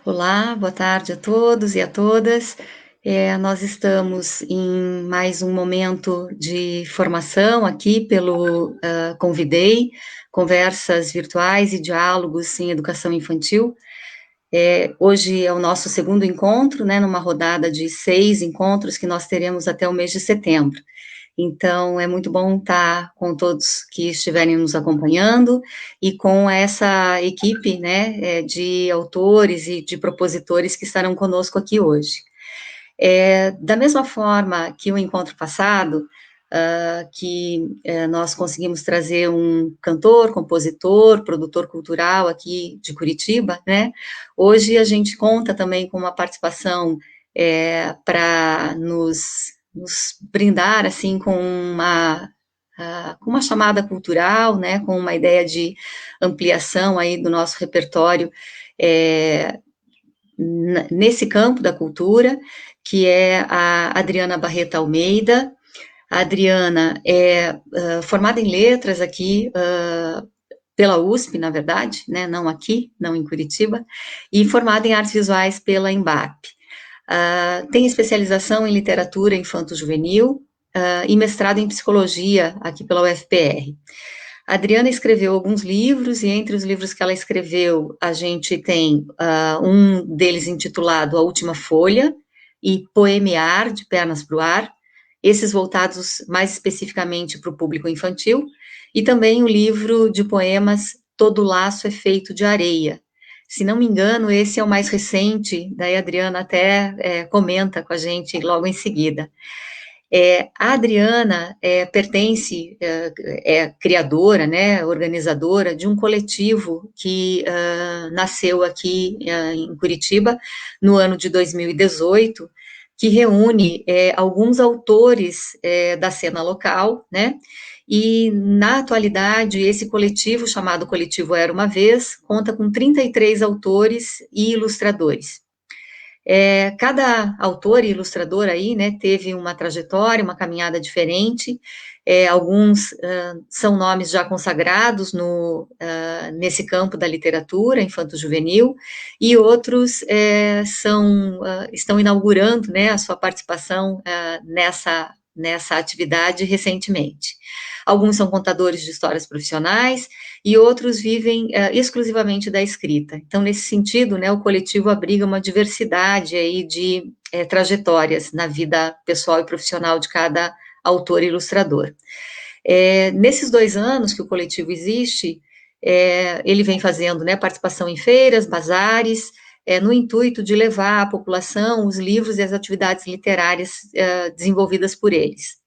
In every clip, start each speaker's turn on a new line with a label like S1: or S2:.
S1: Olá, boa tarde a todos e a todas. Nós estamos em mais um momento de formação aqui pelo Convidei, conversas virtuais e diálogos em educação infantil. Hoje é o nosso segundo encontro, né, numa rodada de 6 encontros que nós teremos até o mês de setembro. Então, é muito bom estar com todos que estiverem nos acompanhando e com essa equipe, né, de autores e de propositores que estarão conosco aqui hoje. Da mesma forma que o encontro passado, nós conseguimos trazer um cantor, compositor, produtor cultural aqui de Curitiba, né? Hoje a gente conta também com uma participação para nos brindar assim com uma chamada cultural, né? Com uma ideia de ampliação aí do nosso repertório é, nesse campo da cultura, que é a Adriana Barreto Almeida. A Adriana é formada em letras aqui pela USP, na verdade, né, não aqui, não em Curitiba, e formada em artes visuais pela Embarp. Tem especialização em literatura infanto-juvenil e mestrado em psicologia aqui pela UFPR. A Adriana escreveu alguns livros, e entre os livros que ela escreveu, a gente tem um deles intitulado A Última Folha e Poemear, de Pernas para o Ar, esses voltados mais especificamente para o público infantil, e também o livro de poemas Todo Laço é Feito de Areia. Se não me engano, esse é o mais recente, daí a Adriana até comenta com a gente logo em seguida. A Adriana pertence, criadora, né, organizadora de um coletivo que nasceu aqui em Curitiba no ano de 2018, que reúne alguns autores da cena local, né, e na atualidade esse coletivo, chamado Coletivo Era Uma Vez, conta com 33 autores e ilustradores. Cada autor e ilustrador aí, né, teve uma trajetória, uma caminhada diferente. Alguns são nomes já consagrados nesse campo da literatura infanto-juvenil, e outros estão inaugurando, né, a sua participação nessa atividade recentemente. Alguns são contadores de histórias profissionais e outros vivem exclusivamente da escrita. Então, nesse sentido, né, o coletivo abriga uma diversidade aí de trajetórias na vida pessoal e profissional de cada autor e ilustrador. Nesses 2 anos que o coletivo existe, ele vem fazendo, né, participação em feiras, bazares, no intuito de levar à população os livros e as atividades literárias desenvolvidas por eles.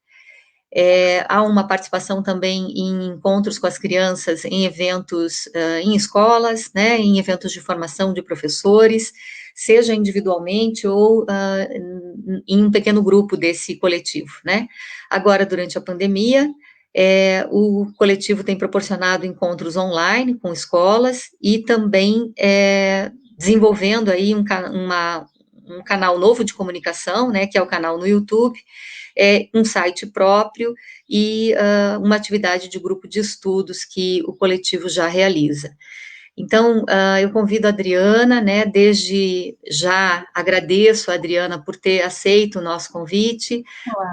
S1: Há uma participação também em encontros com as crianças, em eventos em escolas, né, em eventos de formação de professores, seja individualmente ou em um pequeno grupo desse coletivo, né. Agora, durante a pandemia, o coletivo tem proporcionado encontros online com escolas e também desenvolvendo aí um canal novo de comunicação, né, que é o canal no YouTube, um site próprio e uma atividade de grupo de estudos que o coletivo já realiza. Então, eu convido a Adriana, né, desde já agradeço a Adriana por ter aceito o nosso convite,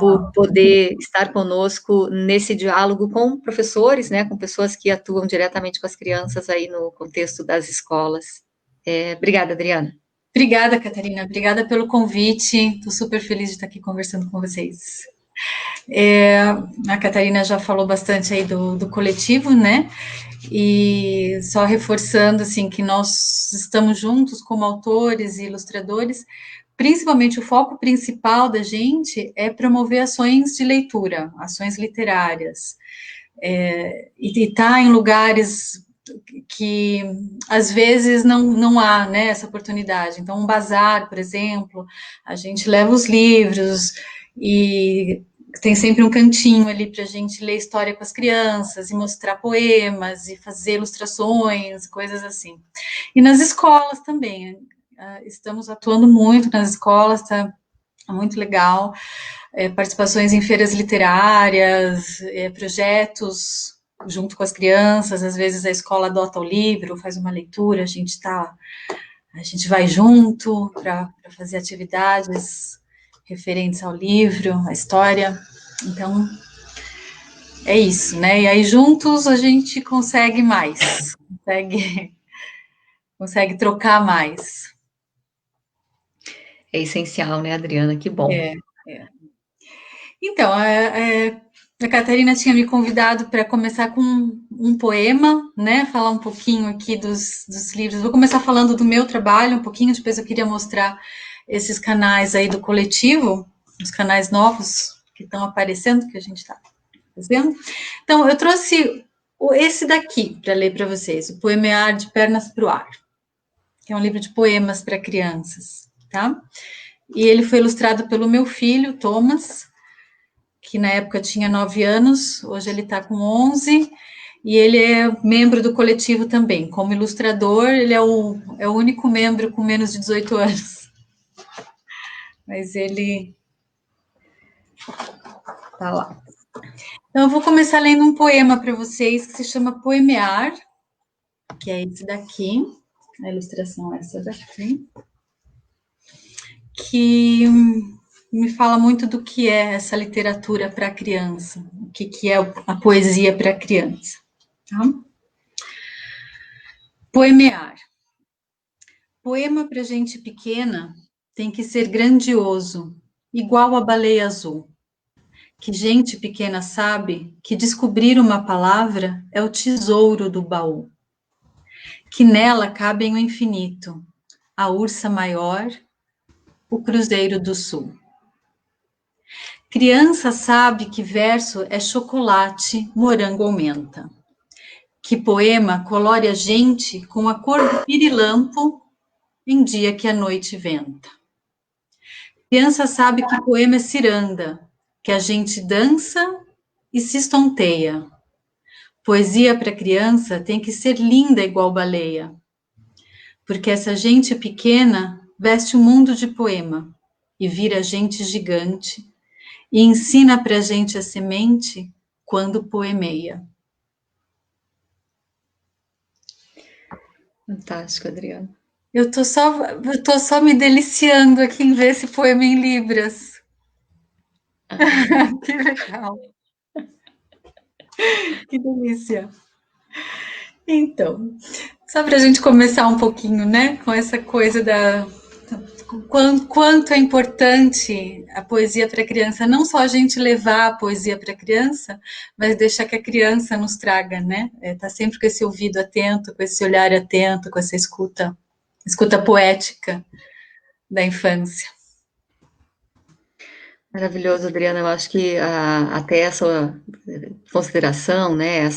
S1: por poder estar conosco nesse diálogo com professores, né, com pessoas que atuam diretamente com as crianças aí no contexto das escolas. Obrigada, Adriana.
S2: Obrigada, Catarina. Obrigada pelo convite. Estou super feliz de estar aqui conversando com vocês. A Catarina já falou bastante aí do coletivo, né? E só reforçando assim que nós estamos juntos como autores e ilustradores. Principalmente o foco principal da gente é promover ações de leitura, ações literárias, e estar em lugares que às vezes não há, né, essa oportunidade. Então, um bazar, por exemplo, a gente leva os livros e tem sempre um cantinho ali para a gente ler história com as crianças e mostrar poemas e fazer ilustrações, coisas assim. E nas escolas também, estamos atuando muito nas escolas, está muito legal. Participações em feiras literárias, projetos junto com as crianças, às vezes a escola adota o livro, faz uma leitura, a gente está A gente vai junto para fazer atividades referentes ao livro, à história. Então, é isso, né? E aí, juntos, a gente consegue mais, consegue trocar mais.
S1: É essencial, né, Adriana? Que bom.
S2: É, é. Então, a Catarina tinha me convidado para começar com um poema, né? Falar um pouquinho aqui dos livros. Vou começar falando do meu trabalho, um pouquinho, depois eu queria mostrar esses canais aí do coletivo, os canais novos que estão aparecendo, que a gente está fazendo. Então, eu trouxe esse daqui para ler para vocês, o Poemear de Pernas para o Ar, que é um livro de poemas para crianças, tá? E ele foi ilustrado pelo meu filho, Thomas, que na época tinha 9 anos, hoje ele está com 11, e ele é membro do coletivo também. Como ilustrador, ele é o único membro com menos de 18 anos. Mas ele está lá. Então, eu vou começar lendo um poema para vocês que se chama Poemear, que é esse daqui. A ilustração é essa daqui. Que me fala muito do que é essa literatura para criança, o que é a poesia para criança. Tá? Poemear. Poema para gente pequena tem que ser grandioso, igual a baleia azul. Que gente pequena sabe que descobrir uma palavra é o tesouro do baú. Que nela cabem o infinito, a ursa maior, o cruzeiro do sul. Criança sabe que verso é chocolate, morango ou menta. Que poema colore a gente com a cor do pirilampo em dia que a noite venta. Criança sabe que poema é ciranda, que a gente dança e se estonteia. Poesia para criança tem que ser linda igual baleia, porque essa gente pequena veste o mundo de poema e vira gente gigante e ensina para a gente a semente quando poemeia.
S1: Fantástico, Adriana.
S2: Eu tô só me deliciando aqui em ver esse poema em Libras.
S1: Ah,
S2: Que legal, que delícia. Então, só para a gente começar um pouquinho, né, com essa coisa da quanto é importante a poesia para a criança, não só a gente levar a poesia para a criança, mas deixar que a criança nos traga, né? Tá sempre com esse ouvido atento, com esse olhar atento, com essa escuta poética da infância.
S1: maravilhoso, Adriana. Eu acho que até essa consideração, né,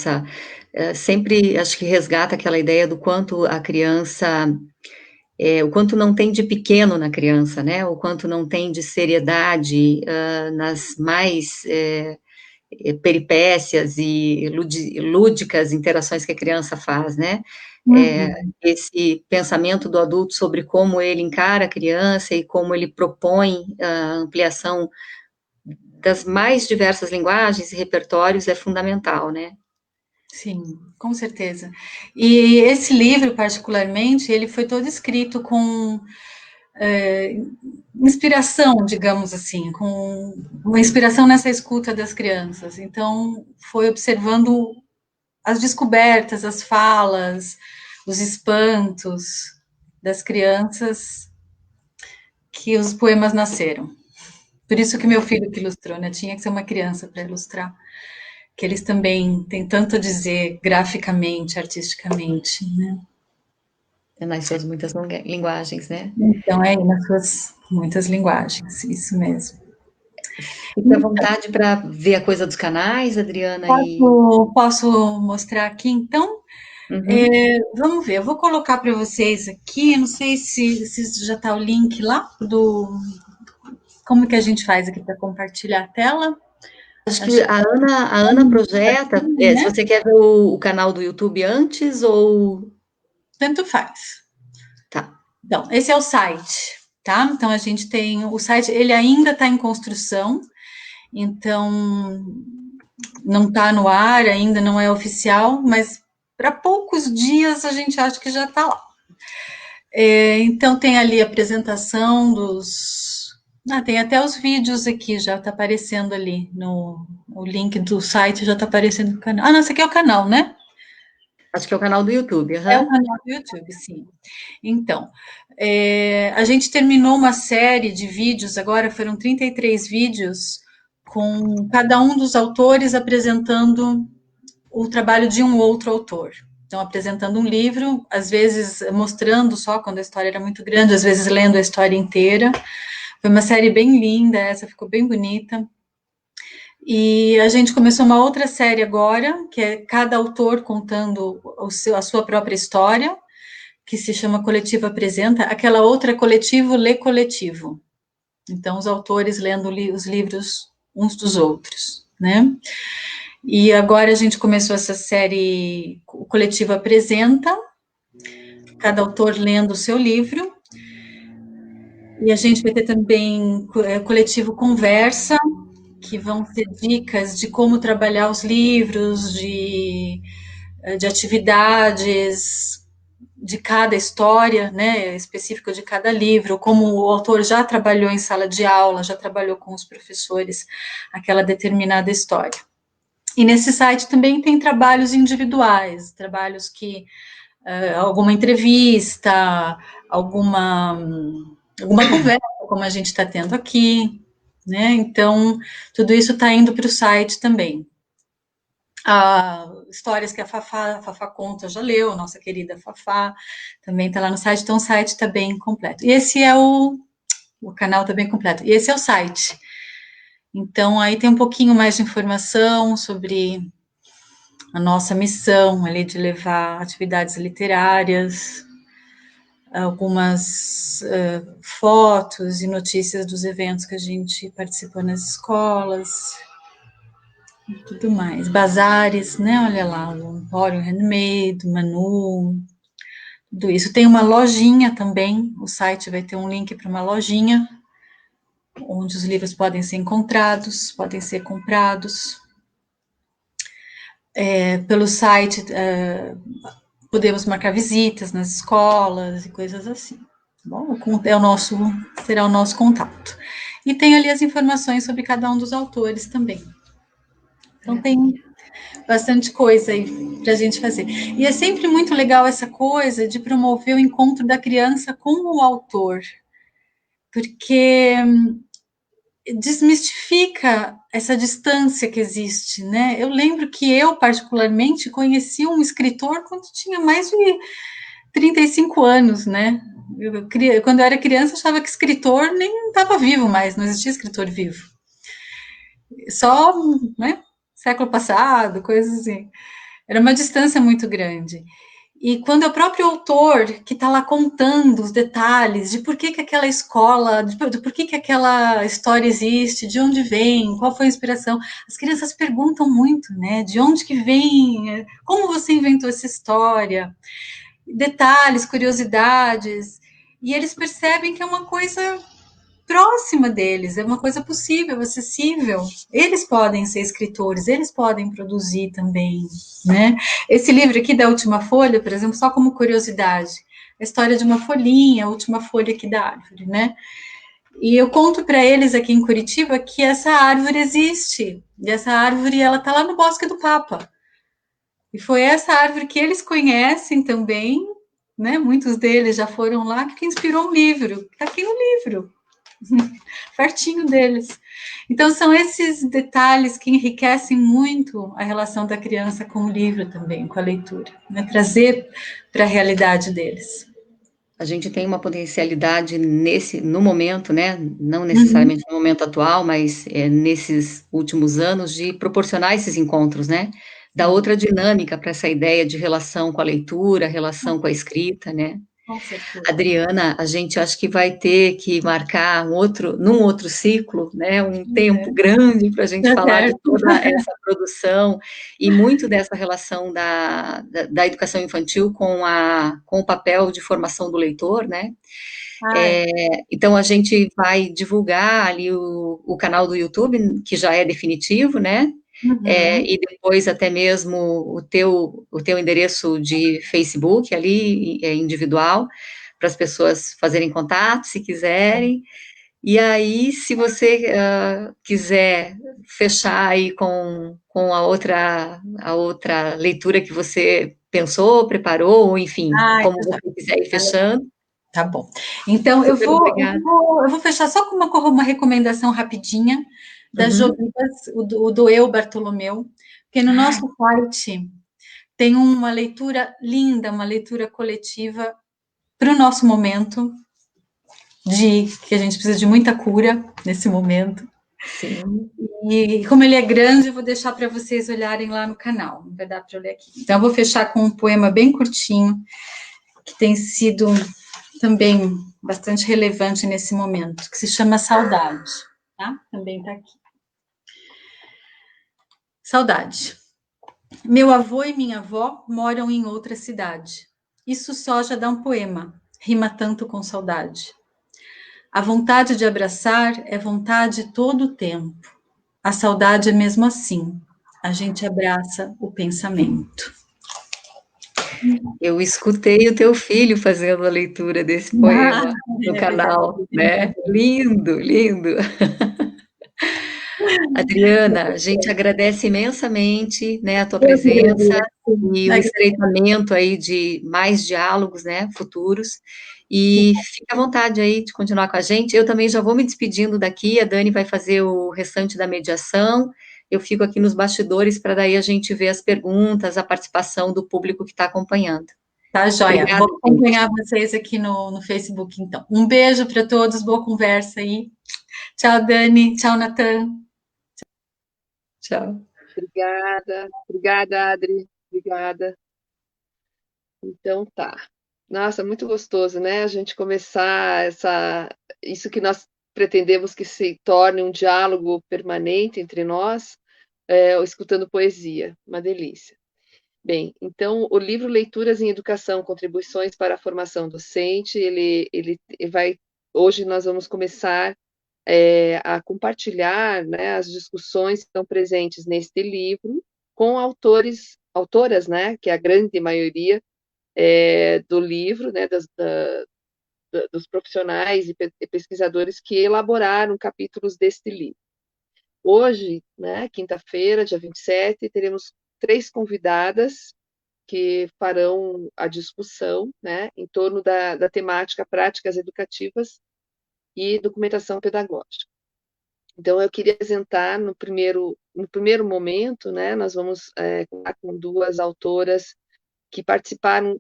S1: sempre acho que resgata aquela ideia do quanto a criança, o quanto não tem de pequeno na criança, né, o quanto não tem de seriedade nas mais peripécias e lúdicas interações que a criança faz, né? Esse pensamento do adulto sobre como ele encara a criança e como ele propõe a ampliação das mais diversas linguagens e repertórios é fundamental, né?
S2: Sim, com certeza. E esse livro, particularmente, ele foi todo escrito com inspiração, digamos assim, com uma inspiração nessa escuta das crianças. Então, foi observando as descobertas, as falas, os espantos das crianças que os poemas nasceram. Por isso que meu filho que ilustrou, né? Tinha que ser uma criança para ilustrar, que eles também têm tanto a dizer graficamente, artisticamente, né?
S1: Nas suas muitas linguagens, né?
S2: Então, é aí nas suas muitas linguagens, isso mesmo.
S1: Fique à vontade para ver a coisa dos canais, Adriana, e...
S2: Posso mostrar aqui, então?
S1: Uhum.
S2: Vamos ver, eu vou colocar para vocês aqui, não sei se já está o link lá do... Como que a gente faz aqui para compartilhar a tela?
S1: Acho que
S2: Acho que
S1: a Ana projeta, se
S2: né?
S1: você quer ver o canal do YouTube antes ou...
S2: Tanto faz.
S1: Tá.
S2: Então, esse é o site, tá? Então, a gente tem o site, ele ainda está em construção, então não está no ar ainda, não é oficial, mas para poucos dias a gente acha que já está lá. Então tem ali a apresentação dos. Tem até os vídeos aqui, já está aparecendo ali no o link do site, já está aparecendo no canal. Não, esse aqui é o canal, né?
S1: Acho que é o canal do YouTube,
S2: É o
S1: aham.
S2: canal do YouTube, sim. Então, a gente terminou uma série de vídeos, agora foram 33 vídeos, com cada um dos autores apresentando o trabalho de um outro autor. Então, apresentando um livro, às vezes mostrando só quando a história era muito grande, às vezes lendo a história inteira. Foi uma série bem linda, essa ficou bem bonita. E a gente começou uma outra série agora, que é cada autor contando a sua própria história, que se chama Coletivo Apresenta. Aquela outra é Coletivo Lê Coletivo. Então, os autores lendo os livros uns dos outros, né? E agora a gente começou essa série, o Coletivo Apresenta, cada autor lendo o seu livro. E a gente vai ter também Coletivo Conversa, que vão ser dicas de como trabalhar os livros, de atividades de cada história, né, específica de cada livro, como o autor já trabalhou em sala de aula, já trabalhou com os professores aquela determinada história. E nesse site também tem trabalhos individuais, trabalhos que alguma entrevista, alguma conversa, como a gente está tendo aqui, né? Então, tudo isso está indo para o site também. Histórias que a Fafá conta, já leu, nossa querida Fafá, também está lá no site, então o site está bem completo. E esse é o canal está bem completo. E esse é o site. Então, aí tem um pouquinho mais de informação sobre a nossa missão ali de levar atividades literárias, algumas fotos e notícias dos eventos que a gente participou nas escolas, e tudo mais. Bazares, né? Olha lá, o Empório Handmade, Manu, tudo isso. Tem uma lojinha também, o site vai ter um link para uma lojinha, onde os livros podem ser encontrados, podem ser comprados. Pelo site, podemos marcar visitas nas escolas e coisas assim. Bom, será o nosso contato. E tem ali as informações sobre cada um dos autores também. Então tem bastante coisa aí para a gente fazer. E é sempre muito legal essa coisa de promover o encontro da criança com o autor, porque desmistifica essa distância que existe, né? Eu lembro que eu, particularmente, conheci um escritor quando tinha mais de 35 anos, né? Quando eu era criança, eu achava que escritor nem estava vivo mais, não existia escritor vivo. Só, né? Século passado, coisas assim. Era uma distância muito grande. E quando é o próprio autor que está lá contando os detalhes de por que, que aquela escola, de por que aquela história existe, de onde vem, qual foi a inspiração, as crianças perguntam muito, né? De onde que vem, como você inventou essa história, detalhes, curiosidades, e eles percebem que é uma coisa próxima deles, é uma coisa possível, acessível. Eles podem ser escritores, eles podem produzir também, né? Esse livro aqui da Última Folha, por exemplo, só como curiosidade, a história de uma folhinha, a última folha aqui da árvore, né? E eu conto para eles aqui em Curitiba que essa árvore existe, e essa árvore ela está lá no Bosque do Papa. E foi essa árvore que eles conhecem também, né? Muitos deles já foram lá, que inspirou o livro. Está aqui o livro, pertinho deles. Então, são esses detalhes que enriquecem muito a relação da criança com o livro também, com a leitura, né? Trazer para a realidade deles.
S1: A gente tem uma potencialidade no momento, né? Não
S2: Uhum.
S1: necessariamente no momento atual, mas nesses últimos anos, de proporcionar esses encontros, né? Dar
S2: Sim,
S1: outra dinâmica para essa ideia de relação com a leitura, relação com a escrita, né?
S2: com certeza.
S1: Adriana, a gente acho que vai ter que marcar num outro ciclo, né, um tempo grande para a gente
S2: Tá
S1: falar de
S2: certo.
S1: toda essa produção e muito dessa relação da educação infantil com o papel de formação do leitor, né?
S2: Ai,
S1: Então a gente vai divulgar ali o canal do YouTube, que já é definitivo, né?
S2: uhum.
S1: E depois até mesmo o teu endereço de Facebook ali, individual, para as pessoas fazerem contato, se quiserem. E aí, se você quiser fechar aí com a outra leitura que você pensou, preparou, ou enfim,
S2: Ah,
S1: como
S2: então
S1: você quiser ir fechando.
S2: tá bom. Então,
S1: Super obrigada.
S2: eu vou fechar só com uma recomendação rapidinha da
S1: Uhum.
S2: Jobas, o do Eu Bartolomeu, porque no
S1: Ai,
S2: nosso site tem uma leitura linda, uma leitura coletiva para o nosso momento, de que a gente precisa de muita cura nesse momento.
S1: sim.
S2: E como ele é grande, eu vou deixar para vocês olharem lá no canal, não vai dar para eu ler aqui. Então, eu vou fechar com um poema bem curtinho, que tem sido também bastante relevante nesse momento, que se chama Saudade, tá? Também está aqui. Saudade. Meu avô e minha avó moram em outra cidade. Isso só já dá um poema, rima tanto com saudade. A vontade de abraçar é vontade todo o tempo. A saudade é mesmo assim. A gente abraça o pensamento.
S1: Eu escutei o teu filho fazendo a leitura desse
S2: Ah,
S1: poema no
S2: é verdade.
S1: canal, né? Lindo, lindo. Adriana, a gente agradece imensamente, né, a tua
S2: Eu que
S1: presença e o
S2: agradeço.
S1: estreitamento aí de mais diálogos, né, futuros. E fica à vontade aí de continuar com a gente. Eu também já vou me despedindo daqui, a Dani vai fazer o restante da mediação. Eu fico aqui nos bastidores para daí a gente ver as perguntas, a participação do público que está acompanhando.
S2: Tá, joia.
S1: Obrigada,
S2: Vou
S1: gente.
S2: acompanhar vocês aqui no Facebook, então. Um beijo para todos, boa conversa aí. Tchau, Dani. Tchau, Natan.
S1: Tchau.
S3: Obrigada, Adri, obrigada. Então tá. Nossa, muito gostoso, né? A gente começar isso que nós pretendemos que se torne um diálogo permanente entre nós, escutando poesia, uma delícia. Bem, então o livro Leituras em Educação, Contribuições para a Formação Docente, ele vai, hoje nós vamos começar a compartilhar, né, as discussões que estão presentes neste livro com autoras, né, que é a grande maioria do livro, né, dos profissionais e pesquisadores que elaboraram capítulos deste livro. Hoje, né, quinta-feira, dia 27, teremos 3 convidadas que farão a discussão, né, em torno da temática práticas educativas e documentação pedagógica. Então, eu queria apresentar no primeiro momento, né, nós vamos contar com 2 autoras que participaram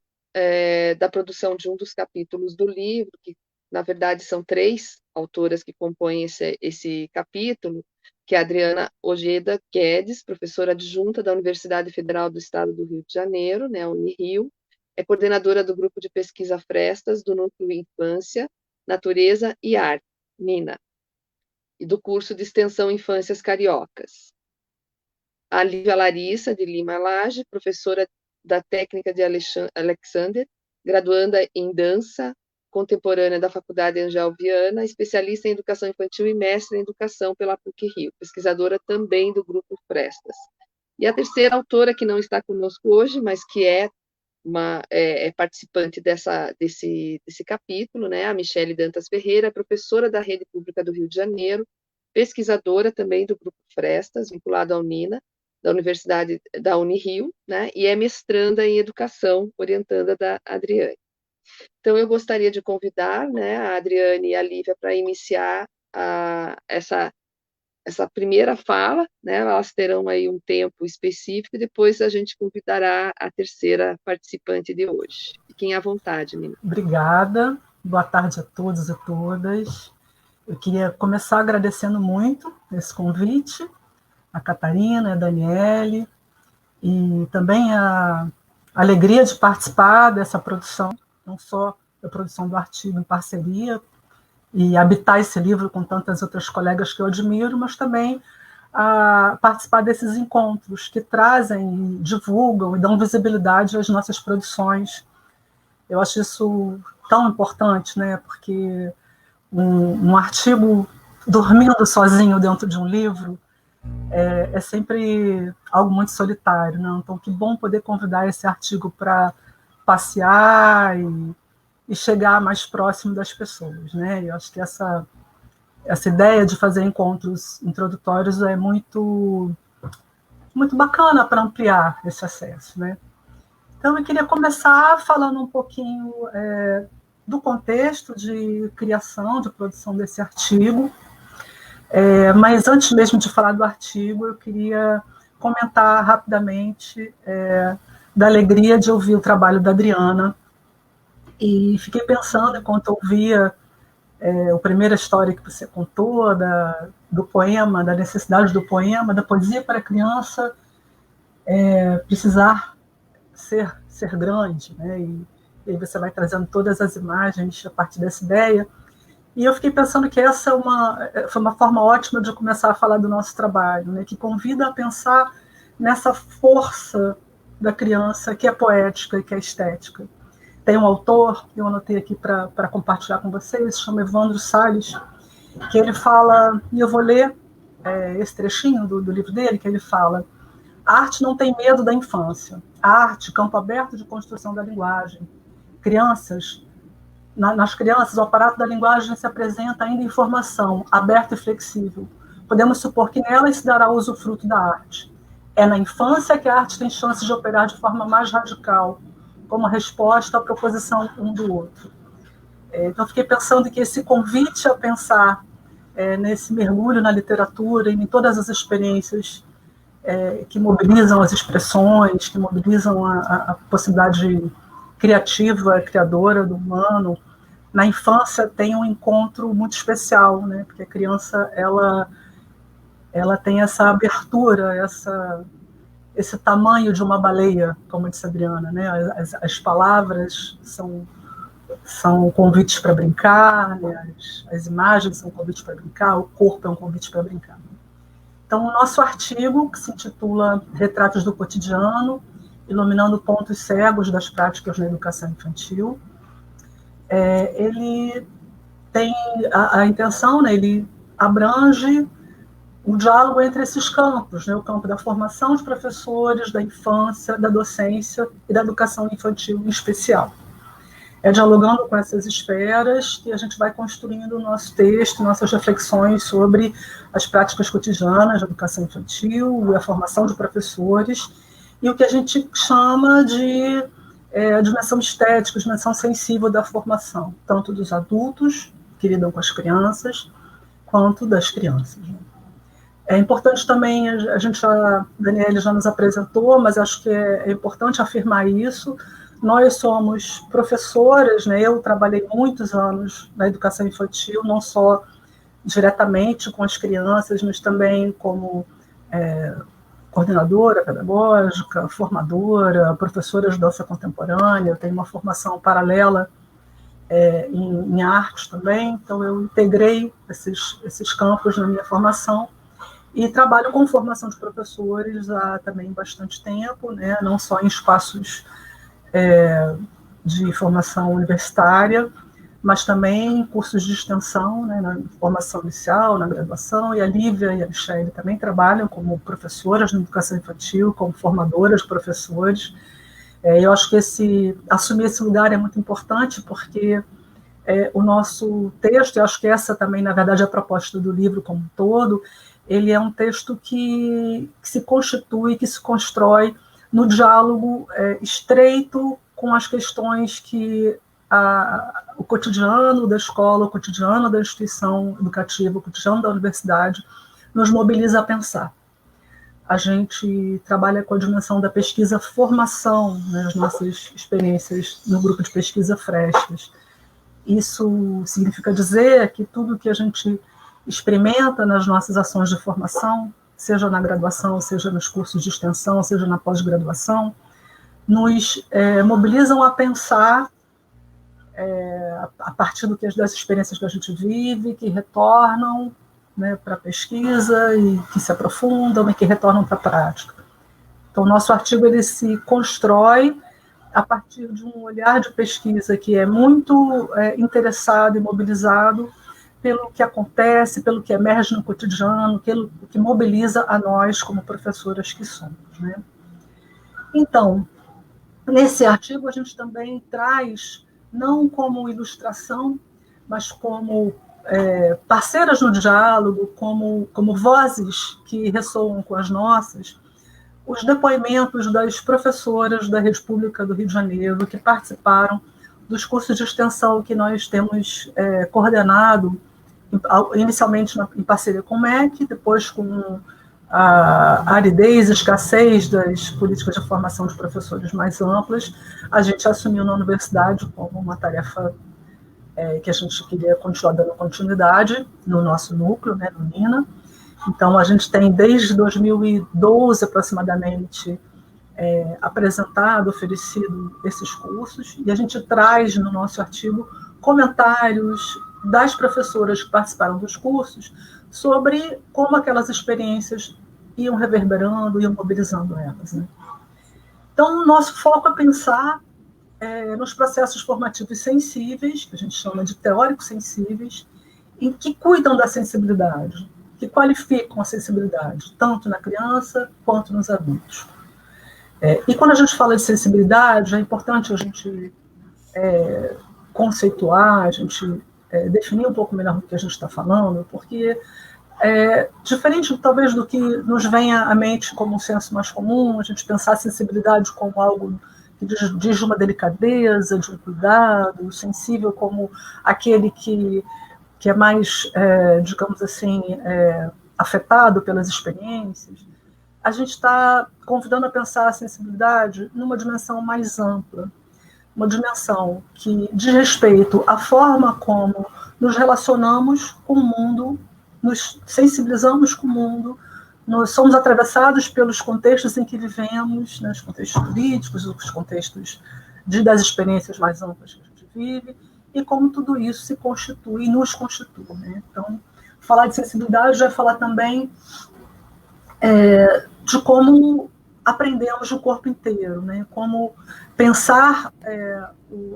S3: da produção de um dos capítulos do livro, que na verdade são 3 autoras que compõem esse capítulo, que é a Adriana Ojeda Guedes, professora adjunta da Universidade Federal do Estado do Rio de Janeiro, né, Unirio, é coordenadora do grupo de pesquisa Frestas do Núcleo Infância, Natureza e Arte, NINA, e do curso de extensão Infâncias Cariocas. A Lívia Larissa de Lima Lage, professora da técnica de Alexander, graduanda em dança contemporânea da Faculdade Angel Viana, especialista em educação infantil e mestre em educação pela PUC-Rio, pesquisadora também do grupo Frestas. E a terceira autora, que não está conosco hoje, mas que é participante desse capítulo, né, a Michele Dantas Ferreira, professora da Rede Pública do Rio de Janeiro, pesquisadora também do grupo Frestas, vinculado à UNINA, da Universidade da Unirio, né, e é mestranda em educação, orientanda da Adriane. Então, eu gostaria de convidar, né, a Adriane e a Lívia para iniciar essa primeira fala, né, elas terão aí um tempo específico e depois a gente convidará a terceira participante de hoje. Fiquem à vontade, meninas.
S4: Obrigada, boa tarde a todos e todas. Eu queria começar agradecendo muito esse convite, a Catarina, a Daniele, e também a alegria de participar dessa produção, não só da produção do artigo em parceria, e habitar esse livro com tantas outras colegas que eu admiro, mas também a participar desses encontros que trazem, divulgam e dão visibilidade às nossas produções. Eu acho isso tão importante, né? Porque um artigo dormindo sozinho dentro de um livro é sempre algo muito solitário, né? Então, que bom poder convidar esse artigo para passear e chegar mais próximo das pessoas, né? Eu acho que essa ideia de fazer encontros introdutórios é muito bacana para ampliar esse acesso, né? Então, eu queria começar falando um pouquinho do contexto de criação, de produção desse artigo, mas antes mesmo de falar do artigo, eu queria comentar rapidamente da alegria de ouvir o trabalho da Adriana, e fiquei pensando, enquanto ouvia a primeira história que você contou, do poema, da necessidade do poema, da poesia para a criança precisar ser grande, né? E aí você vai trazendo todas as imagens a partir dessa ideia. E eu fiquei pensando que essa foi uma forma ótima de começar a falar do nosso trabalho, né? Que convida a pensar nessa força da criança que é poética e que é estética. Tem um autor, que eu anotei aqui para compartilhar com vocês, chama Evandro Salles, que ele fala, e eu vou ler esse trechinho do livro dele, que ele fala: a arte não tem medo da infância. A arte, campo aberto de construção da linguagem. Nas crianças, o aparato da linguagem se apresenta ainda em formação, aberto e flexível. Podemos supor que nela se dará usufruto da arte. É na infância que a arte tem chances de operar de forma mais radical, como resposta à proposição um do outro. Então, fiquei pensando que esse convite a pensar nesse mergulho na literatura e em todas as experiências que mobilizam as expressões, que mobilizam a possibilidade criativa, criadora do humano, na infância tem um encontro muito especial, né? Porque a criança ela tem essa abertura, esse tamanho de uma baleia, como disse a Adriana, né? As palavras são convites para brincar, né? As imagens são convites para brincar, o corpo é um convite para brincar. Então, o nosso artigo, que se intitula Retratos do Cotidiano, Iluminando Pontos Cegos das Práticas na Educação Infantil, ele tem a intenção, né? Ele abrange o diálogo entre esses campos, né? O campo da formação de professores, da infância, da docência e da educação infantil em especial. Dialogando com essas esferas que a gente vai construindo o nosso texto, nossas reflexões sobre as práticas cotidianas da educação infantil, a formação de professores e o que a gente chama de dimensão estética, dimensão sensível da formação, tanto dos adultos que lidam com as crianças, quanto das crianças. É importante também, a Daniele já nos apresentou, mas acho que é importante afirmar isso. Nós somos professoras, né? Eu trabalhei muitos anos na educação infantil, não só diretamente com as crianças, mas também como coordenadora pedagógica, formadora, professora de dança contemporânea. Eu tenho uma formação paralela em artes também, então eu integrei esses campos na minha formação e trabalho com formação de professores há também bastante tempo, né? Não só em espaços de formação universitária, mas também cursos de extensão, né, na formação inicial, na graduação, e a Lívia e a Michelle também trabalham como professoras na educação infantil, como formadoras de professores. Eu acho que assumir esse lugar é muito importante, porque o nosso texto, eu acho que essa também, na verdade, é a proposta do livro como um todo, ele é um texto que se constitui, que se constrói no diálogo estreito com as questões que o cotidiano da escola, o cotidiano da instituição educativa, o cotidiano da universidade nos mobiliza a pensar. A gente trabalha com a dimensão da pesquisa-formação, né, nas nossas experiências no grupo de pesquisa Frestas. Isso significa dizer que tudo que a gente experimenta nas nossas ações de formação, seja na graduação, seja nos cursos de extensão, seja na pós-graduação, nos mobilizam a pensar a partir das experiências que a gente vive, que retornam, né, para a pesquisa e que se aprofundam e que retornam para a prática. Então, o nosso artigo ele se constrói a partir de um olhar de pesquisa que é muito interessado e mobilizado pelo que acontece, pelo que emerge no cotidiano, pelo que mobiliza a nós como professoras que somos, né? Então, nesse artigo a gente também traz não como ilustração, mas como parceiras no diálogo, como vozes que ressoam com as nossas, os depoimentos das professoras da Rede Pública do Rio de Janeiro que participaram dos cursos de extensão que nós temos coordenado, inicialmente em parceria com o MEC, depois com a aridez, escassez das políticas de formação de professores mais amplas, a gente assumiu na universidade como uma tarefa que a gente queria continuar dando continuidade no nosso núcleo, né, no NINA. Então, a gente tem, desde 2012, aproximadamente, apresentado, oferecido esses cursos, e a gente traz no nosso artigo comentários das professoras que participaram dos cursos sobre como aquelas experiências iam reverberando, iam mobilizando elas, né? Então, o nosso foco é pensar nos processos formativos sensíveis, que a gente chama de teóricos sensíveis, em que cuidam da sensibilidade, que qualificam a sensibilidade, tanto na criança quanto nos adultos. E quando a gente fala de sensibilidade, é importante a gente conceituar, a gente definir um pouco melhor o que a gente está falando, porque diferente talvez do que nos venha à mente como um senso mais comum, a gente pensar a sensibilidade como algo que diz de uma delicadeza, de um cuidado, sensível como aquele que é mais, digamos assim, afetado pelas experiências. A gente está convidando a pensar a sensibilidade numa dimensão mais ampla, uma dimensão que diz respeito à forma como nos relacionamos com o mundo, nos sensibilizamos com o mundo, nós somos atravessados pelos contextos em que vivemos, né, os contextos políticos, os contextos das experiências mais amplas que a gente vive, e como tudo isso se constitui e nos constitui, né? Então, falar de sensibilidade é falar também de como aprendemos o corpo inteiro, né? Como pensar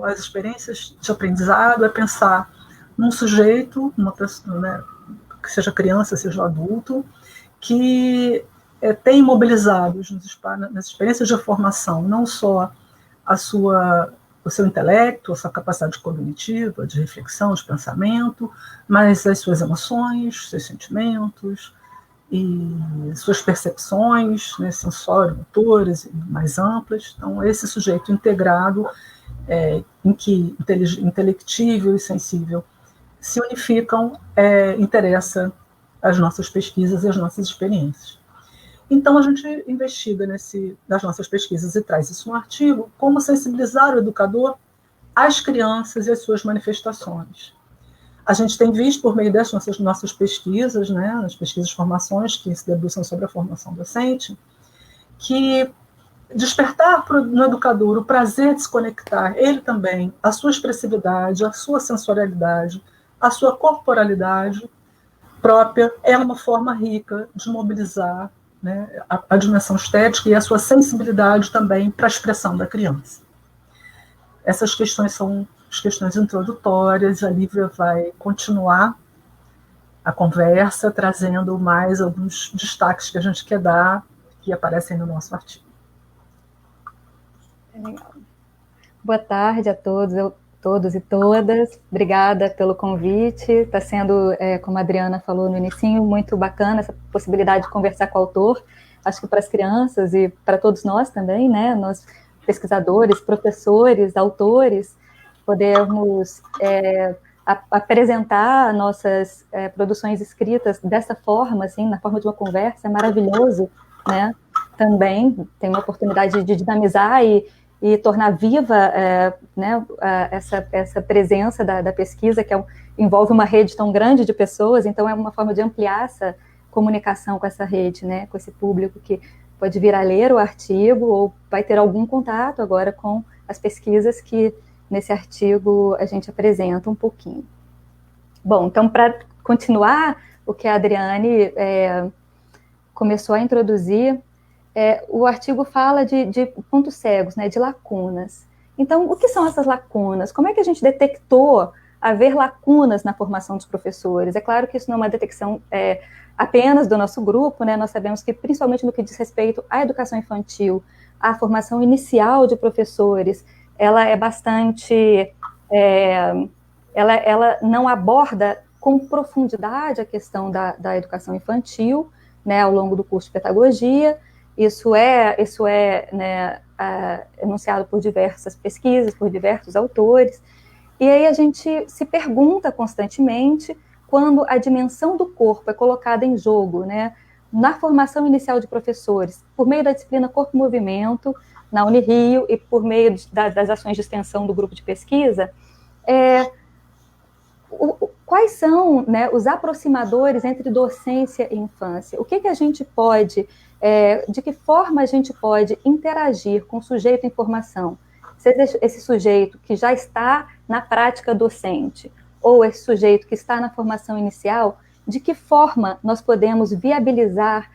S4: as experiências de aprendizado é pensar num sujeito, uma pessoa, né, que seja criança, seja adulto, que tem mobilizados nas experiências de formação não só o seu intelecto, a sua capacidade cognitiva, de reflexão, de pensamento, mas as suas emoções, seus sentimentos e suas percepções, né, sensório-motoras mais amplas. Então, esse sujeito integrado, em que intelectível e sensível se unificam, interessa as nossas pesquisas e as nossas experiências. Então, a gente investiga nas nossas pesquisas e traz isso no artigo, como sensibilizar o educador às crianças e às suas manifestações. A gente tem visto, por meio dessas nossas pesquisas, né, as pesquisas de formações que se debruçam sobre a formação docente, que despertar no educador o prazer de se conectar, ele também, a sua expressividade, a sua sensorialidade, a sua corporalidade própria, é uma forma rica de mobilizar, né, a dimensão estética e a sua sensibilidade também para a expressão da criança. Essas questões são as questões introdutórias, a Lívia vai continuar a conversa, trazendo mais alguns destaques que a gente quer dar, que aparecem no nosso artigo.
S5: Legal. Boa tarde a todos e todas. Obrigada pelo convite. Está sendo, como a Adriana falou no inicinho, muito bacana essa possibilidade de conversar com o autor. Acho que para as crianças e para todos nós também, né? Nós, pesquisadores, professores, autores, podermos apresentar nossas produções escritas dessa forma, assim, na forma de uma conversa, é maravilhoso, né? Também tem uma oportunidade de dinamizar e tornar viva né, essa presença da pesquisa, que envolve uma rede tão grande de pessoas, então é uma forma de ampliar essa comunicação com essa rede, né, com esse público que pode vir a ler o artigo ou vai ter algum contato agora com as pesquisas que nesse artigo a gente apresenta um pouquinho. Bom, então, para continuar o que a Adriane começou a introduzir, o artigo fala de pontos cegos, né, de lacunas. Então, o que são essas lacunas? Como é que a gente detectou haver lacunas na formação dos professores? É claro que isso não é uma detecção apenas do nosso grupo, né? Nós sabemos que, principalmente no que diz respeito à educação infantil, a formação inicial de professores, ela é bastante ela não aborda com profundidade a questão da educação infantil, né, ao longo do curso de pedagogia. Isso é né, enunciado por diversas pesquisas, por diversos autores. E aí a gente se pergunta constantemente, quando a dimensão do corpo é colocada em jogo, né, na formação inicial de professores, por meio da disciplina Corpo-Movimento, na Unirio, e por meio das ações de extensão do grupo de pesquisa, quais são, né, os aproximadores entre docência e infância? O que a gente pode, de que forma a gente pode interagir com o sujeito em formação? Seja esse sujeito que já está na prática docente, ou esse sujeito que está na formação inicial, de que forma nós podemos viabilizar,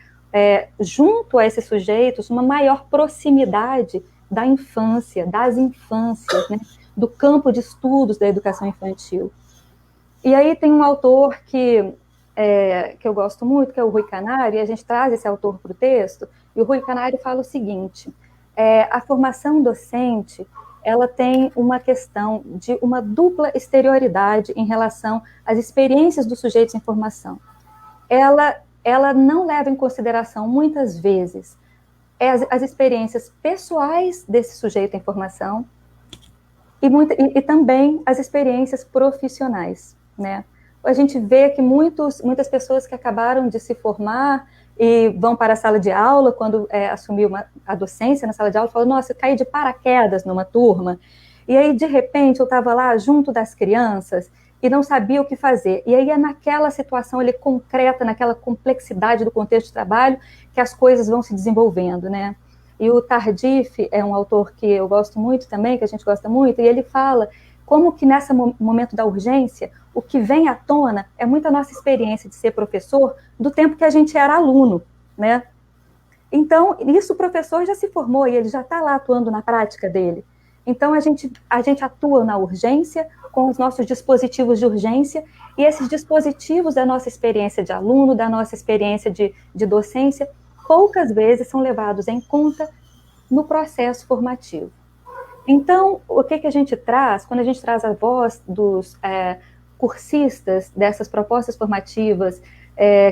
S5: junto a esses sujeitos, uma maior proximidade da infância, das infâncias, né, do campo de estudos da educação infantil. E aí tem um autor que eu gosto muito, que é o Rui Canário, e a gente traz esse autor para o texto, e o Rui Canário fala o seguinte: a formação docente, ela tem uma questão de uma dupla exterioridade em relação às experiências dos sujeitos em formação. Ela não leva em consideração, muitas vezes, as experiências pessoais desse sujeito em formação e também as experiências profissionais, né? A gente vê que muitas pessoas que acabaram de se formar e vão para a sala de aula, quando assumiu a docência na sala de aula, falam: nossa, eu caí de paraquedas numa turma, e aí, de repente, eu estava lá junto das crianças e não sabia o que fazer. E aí é naquela situação ali concreta, naquela complexidade do contexto de trabalho, que as coisas vão se desenvolvendo, né? E o Tardif é um autor que eu gosto muito também, que a gente gosta muito, e ele fala como que nesse momento da urgência, o que vem à tona é muito a nossa experiência de ser professor do tempo que a gente era aluno, né? Então, isso o professor já se formou e ele já está lá atuando na prática dele. Então, a gente atua na urgência com os nossos dispositivos de urgência, e esses dispositivos da nossa experiência de aluno, da nossa experiência de docência, poucas vezes são levados em conta no processo formativo. Então, o que a gente traz, quando a gente traz a voz dos cursistas dessas propostas formativas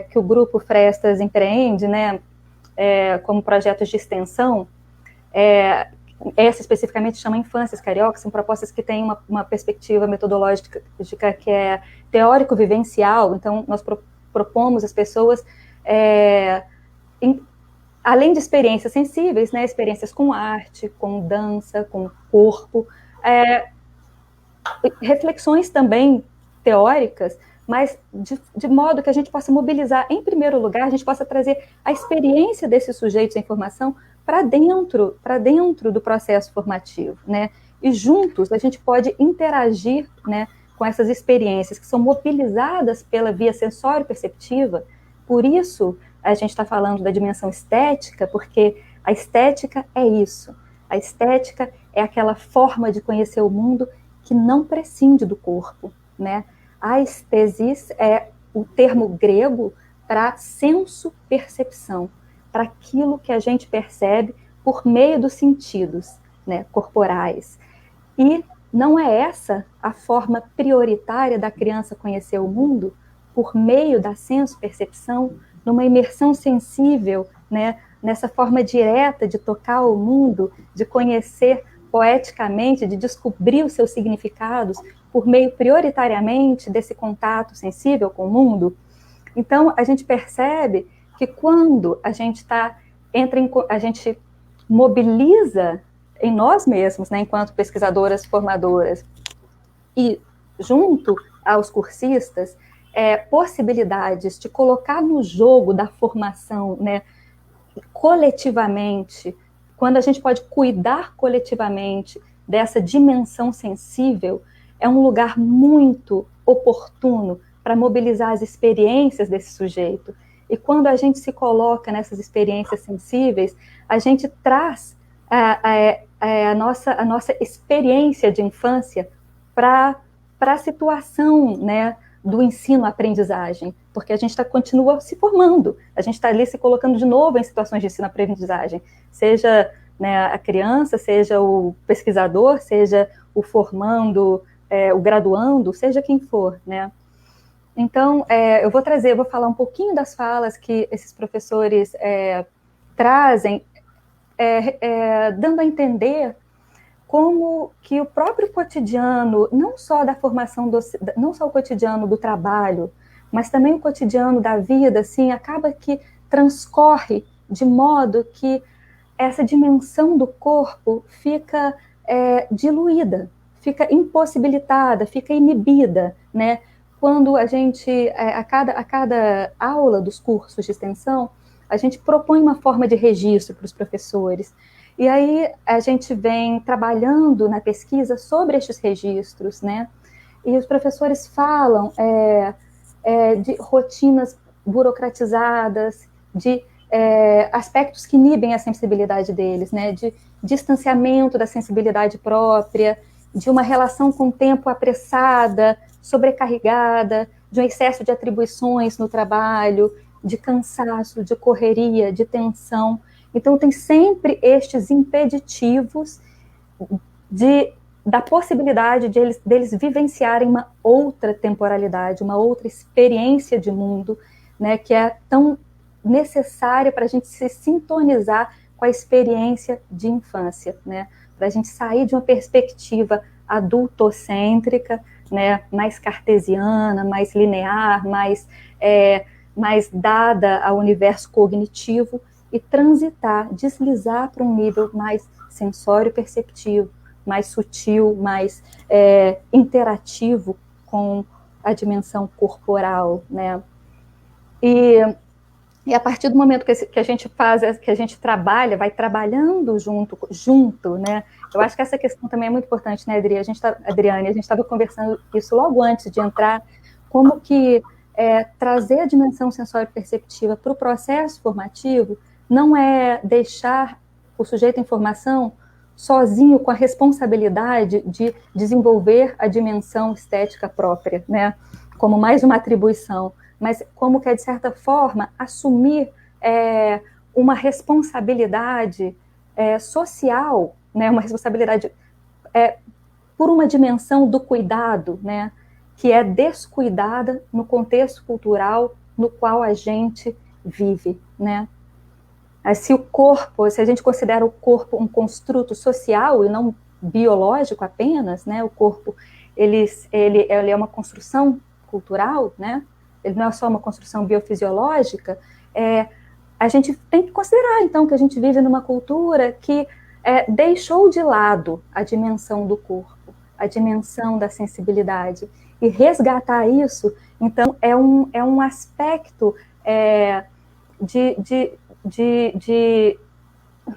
S5: que o Grupo Frestas empreende, né, como projetos de extensão, essa especificamente chama Infâncias Cariocas, são propostas que têm uma perspectiva metodológica que é teórico-vivencial. Então, nós propomos às pessoas, além de experiências sensíveis, né, experiências com arte, com dança, com corpo, reflexões também teóricas, mas de modo que a gente possa mobilizar, em primeiro lugar, a gente possa trazer a experiência desses sujeitos em formação para dentro do processo formativo, né? E juntos a gente pode interagir, né, com essas experiências que são mobilizadas pela via sensório-perceptiva. Por isso, a gente está falando da dimensão estética, porque a estética é isso. A estética é aquela forma de conhecer o mundo que não prescinde do corpo, né? A estesis é o termo grego para senso-percepção, para aquilo que a gente percebe por meio dos sentidos, né, corporais. E não é essa a forma prioritária da criança conhecer o mundo, por meio da senso-percepção, numa imersão sensível, né, nessa forma direta de tocar o mundo, de conhecer poeticamente, de descobrir os seus significados, por meio prioritariamente desse contato sensível com o mundo. Então, a gente percebe que quando a gente a gente mobiliza em nós mesmos, né, enquanto pesquisadoras formadoras, e junto aos cursistas, possibilidades de colocar no jogo da formação, né, coletivamente, quando a gente pode cuidar coletivamente dessa dimensão sensível, é um lugar muito oportuno para mobilizar as experiências desse sujeito. E quando a gente se coloca nessas experiências sensíveis, a gente traz a nossa experiência de infância para a situação, né, do ensino-aprendizagem, porque a gente continua se formando, a gente está ali se colocando de novo em situações de ensino-aprendizagem, seja, né, a criança, seja o pesquisador, seja o formando o graduando, seja quem for, né? Então, eu vou falar um pouquinho das falas que esses professores trazem, dando a entender como que o próprio cotidiano, não só da formação, não só o cotidiano do trabalho, mas também o cotidiano da vida, assim, acaba que transcorre de modo que essa dimensão do corpo fica diluída, fica impossibilitada, fica inibida, né? Quando a gente, a cada aula dos cursos de extensão, a gente propõe uma forma de registro para os professores. E aí a gente vem trabalhando na pesquisa sobre estes registros, né? E os professores falam de rotinas burocratizadas, de aspectos que inibem a sensibilidade deles, né? De distanciamento da sensibilidade própria, de uma relação com o tempo apressada, sobrecarregada, de um excesso de atribuições no trabalho, de cansaço, de correria, de tensão. Então, tem sempre estes impeditivos da possibilidade deles vivenciarem uma outra temporalidade, uma outra experiência de mundo, né, que é tão necessária para a gente se sintonizar com a experiência de infância, né, para a gente sair de uma perspectiva adultocêntrica, né, mais cartesiana, mais linear, mais dada ao universo cognitivo, e transitar, deslizar para um nível mais sensório-perceptivo, mais sutil, mais interativo com a dimensão corporal, né? E a partir do momento que a gente faz, que a gente trabalha, vai trabalhando junto, né? Eu acho que essa questão também é muito importante, né, Adriane? A gente estava conversando isso logo antes de entrar, como que trazer a dimensão sensório-perceptiva para o processo formativo não é deixar o sujeito em formação sozinho com a responsabilidade de desenvolver a dimensão estética própria, né? Como mais uma atribuição, mas como que é, de certa forma, assumir uma responsabilidade social, né? Uma responsabilidade por uma dimensão do cuidado, né? Que é descuidada no contexto cultural no qual a gente vive, né? Se a gente considera o corpo um construto social e não biológico apenas, né? O corpo ele é uma construção cultural, né? Ele não é só uma construção biofisiológica. A gente tem que considerar, então, que a gente vive numa cultura que deixou de lado a dimensão do corpo, a dimensão da sensibilidade, e resgatar isso, então, é um aspecto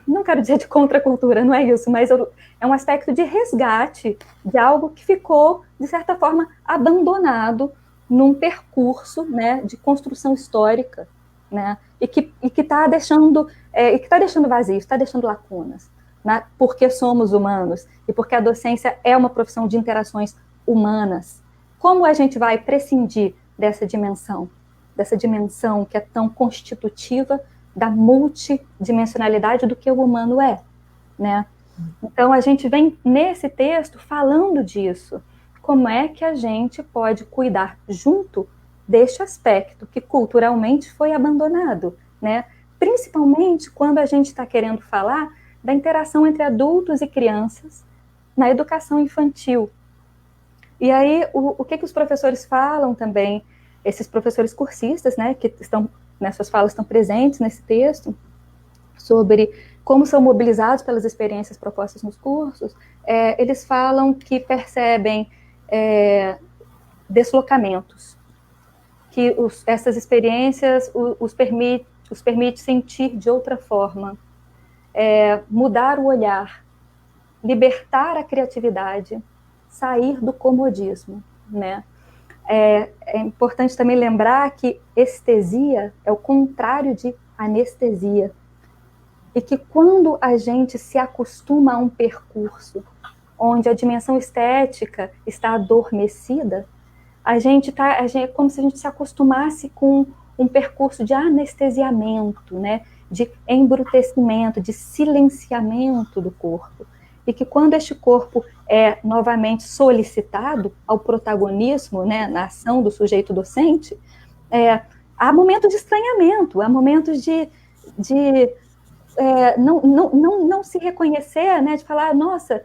S5: não quero dizer de contracultura, não é isso, mas é um aspecto de resgate de algo que ficou, de certa forma, abandonado num percurso, né, de construção histórica, né, e que está deixando vazio, está deixando lacunas, né, porque somos humanos e porque a docência é uma profissão de interações humanas. Como a gente vai prescindir dessa dimensão que é tão constitutiva da multidimensionalidade do que o humano é, né? Então, a gente vem nesse texto falando disso. Como é que a gente pode cuidar junto deste aspecto que culturalmente foi abandonado, né? Principalmente quando a gente está querendo falar da interação entre adultos e crianças na educação infantil. E aí, o que os professores falam também, esses professores cursistas, né, que estão, suas falas estão presentes nesse texto, sobre como são mobilizados pelas experiências propostas nos cursos, eles falam que percebem deslocamentos, que essas experiências os permite sentir de outra forma, mudar o olhar, libertar a criatividade, sair do comodismo, né? É importante também lembrar que estesia é o contrário de anestesia, e que quando a gente se acostuma a um percurso onde a dimensão estética está adormecida, é como se a gente se acostumasse com um percurso de anestesiamento, né? De embrutecimento, de silenciamento do corpo. e que quando este corpo é novamente solicitado ao protagonismo, né, na ação do sujeito docente, há momentos de estranhamento, há momentos de não se reconhecer, né, de falar, nossa,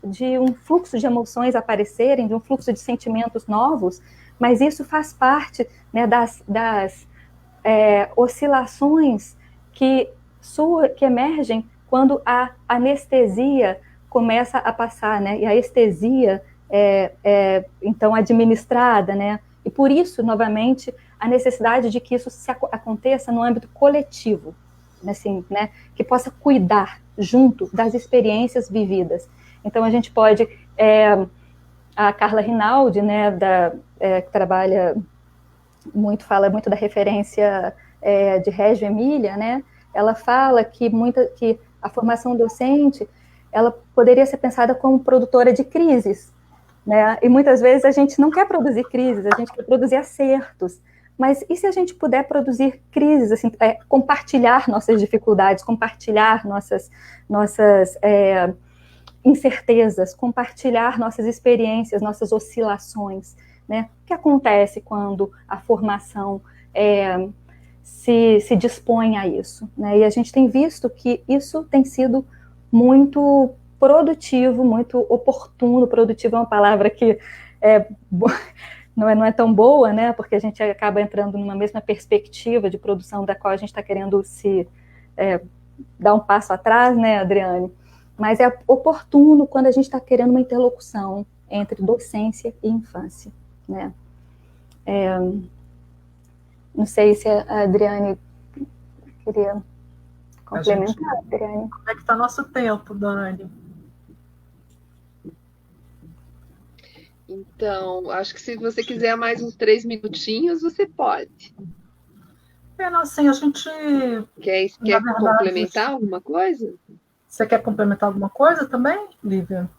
S5: de um fluxo de emoções aparecerem, de um fluxo de sentimentos novos, mas isso faz parte, né, das oscilações que emergem quando a anestesia começa a passar, né, e a estesia então administrada, né, e por isso, novamente, a necessidade de que isso aconteça no âmbito coletivo, assim, né, que possa cuidar junto das experiências vividas. Então, a gente pode... a Carla Rinaldi, né, que trabalha muito, fala muito da referência de Reggio Emília, né, ela fala que a formação docente, ela poderia ser pensada como produtora de crises, né, e muitas vezes a gente não quer produzir crises, a gente quer produzir acertos. Mas e se a gente puder produzir crises, assim, compartilhar nossas dificuldades, compartilhar nossas incertezas, compartilhar nossas experiências, nossas oscilações, né? O que acontece quando a formação se dispõe a isso, né? E a gente tem visto que isso tem sido muito produtivo, muito oportuno. Produtivo é uma palavra que não é tão boa, né? Porque a gente acaba entrando numa mesma perspectiva de produção da qual a gente está querendo dar um passo atrás, né, Adriane? Mas é oportuno quando a gente está querendo uma interlocução entre docência e infância, né? Não sei se a Adriane queria complementar, Adriane.
S4: Como é que está nosso tempo, Dani?
S3: Então, acho que se você quiser mais uns 3 minutinhos, você pode.
S4: Não, assim, a gente...
S3: Quer verdade, complementar alguma coisa?
S4: Você quer complementar alguma coisa também, Lívia?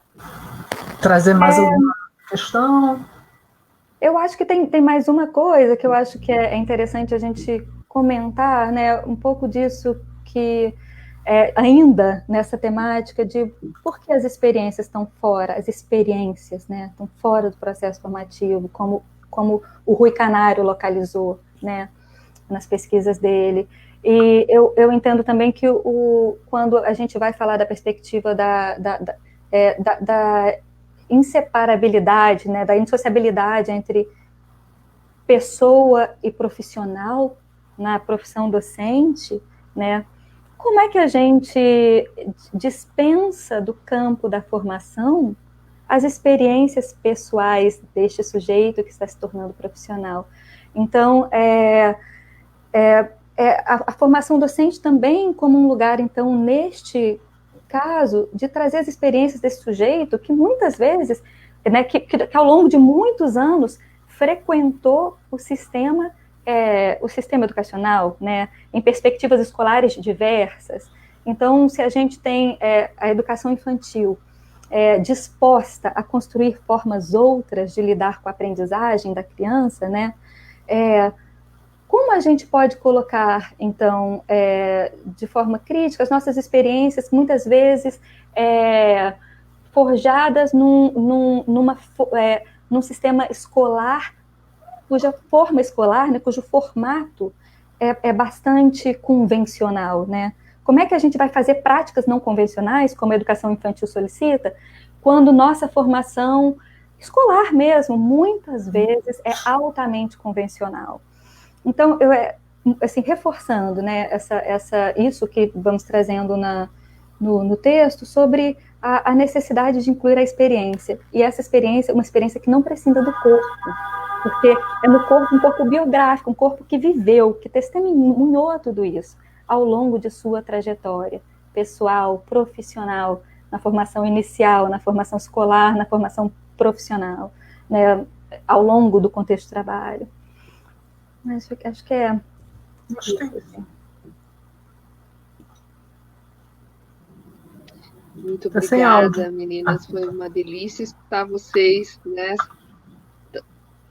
S4: Trazer mais alguma questão?
S5: Eu acho que tem mais uma coisa que eu acho que é interessante a gente comentar, né? Um pouco disso que ainda nessa temática de por que as experiências estão fora, as experiências, né, estão fora do processo formativo, como o Rui Canário localizou, né, nas pesquisas dele. E eu entendo também que quando a gente vai falar da perspectiva da inseparabilidade, né, da indissociabilidade entre pessoa e profissional na profissão docente, né, como é que a gente dispensa do campo da formação as experiências pessoais deste sujeito que está se tornando profissional? Então, a formação docente também como um lugar, então, neste caso, de trazer as experiências desse sujeito que muitas vezes, né, que ao longo de muitos anos frequentou o sistema educacional, né, em perspectivas escolares diversas. Então, se a gente tem a educação infantil disposta a construir formas outras de lidar com a aprendizagem da criança, né, como a gente pode colocar, então, de forma crítica, as nossas experiências, muitas vezes forjadas num sistema escolar, cuja forma escolar, né, cujo formato é bastante convencional, né? Como é que a gente vai fazer práticas não convencionais, como a educação infantil solicita, quando nossa formação escolar mesmo, muitas vezes, é altamente convencional? Então, assim, reforçando, né, isso que vamos trazendo no texto, sobre a necessidade de incluir a experiência, e essa experiência, uma experiência que não prescinda do corpo, porque é no corpo, um corpo biográfico, um corpo que viveu, que testemunhou tudo isso ao longo de sua trajetória pessoal, profissional, na formação inicial, na formação escolar, na formação profissional, né, ao longo do contexto de trabalho. Acho que é isso, assim.
S3: Muito obrigada, meninas. Foi uma delícia escutar vocês, né?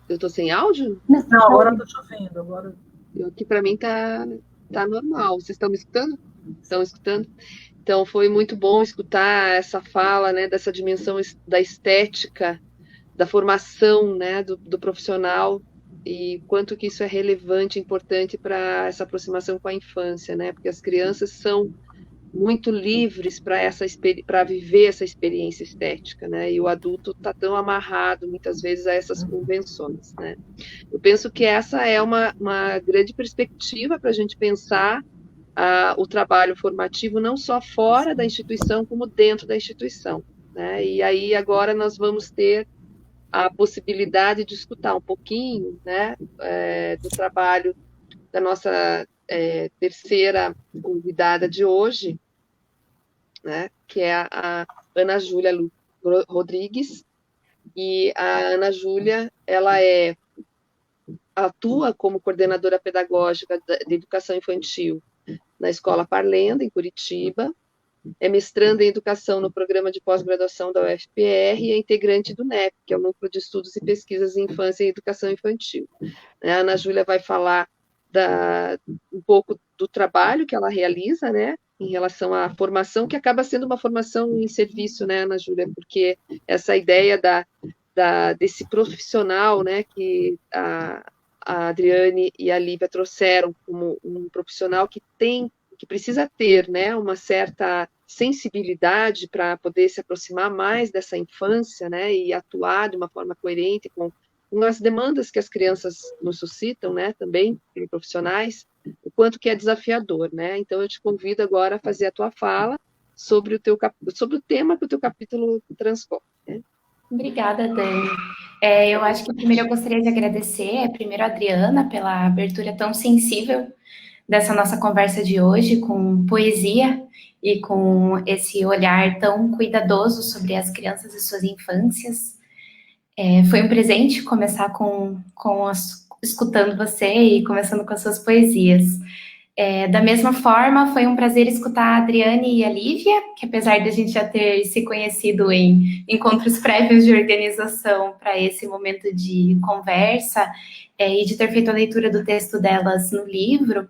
S3: Eu tô sem áudio?
S4: Não, agora eu tô te ouvindo. Agora...
S3: Aqui para mim tá normal. Vocês estão me escutando? Estão escutando? Então, foi muito bom escutar essa fala, né, dessa dimensão da estética, da formação, né, do profissional, e quanto que isso é relevante, importante para essa aproximação com a infância, né, porque as crianças são muito livres para viver essa experiência estética, né, e o adulto está tão amarrado, muitas vezes, a essas convenções, né. Eu penso que essa é uma grande perspectiva para a gente pensar o trabalho formativo não só fora da instituição, como dentro da instituição, né? E aí agora nós vamos ter a possibilidade de escutar um pouquinho, né, do trabalho da nossa terceira convidada de hoje, né, que é a Ana Júlia Rodrigues. E a Ana Júlia, ela atua como coordenadora pedagógica de educação infantil na Escola Parlenda, em Curitiba, é mestranda em Educação no Programa de Pós-Graduação da UFPR e é integrante do NEP, que é o Núcleo de Estudos e Pesquisas em Infância e Educação Infantil. A Ana Júlia vai falar um pouco do trabalho que ela realiza, né, em relação à formação, que acaba sendo uma formação em serviço, né, Ana Júlia, porque essa ideia desse profissional, né, que a Adriane e a Lívia trouxeram como um profissional que precisa ter, né, uma certa sensibilidade para poder se aproximar mais dessa infância, né, e atuar de uma forma coerente com as demandas que as crianças nos suscitam, né, também, como profissionais, o quanto que é desafiador, né. Então, eu te convido agora a fazer a tua fala sobre o tema que o teu capítulo transcorre, né?
S6: Obrigada, Dani. Eu acho que primeiro eu gostaria de agradecer, primeiro a Adriana, pela abertura tão sensível dessa nossa conversa de hoje, com poesia e com esse olhar tão cuidadoso sobre as crianças e suas infâncias. Foi um presente começar escutando você e começando com as suas poesias. Da mesma forma, foi um prazer escutar a Adriane e a Lívia, que apesar de a gente já ter se conhecido em encontros prévios de organização para esse momento de conversa, e de ter feito a leitura do texto delas no livro,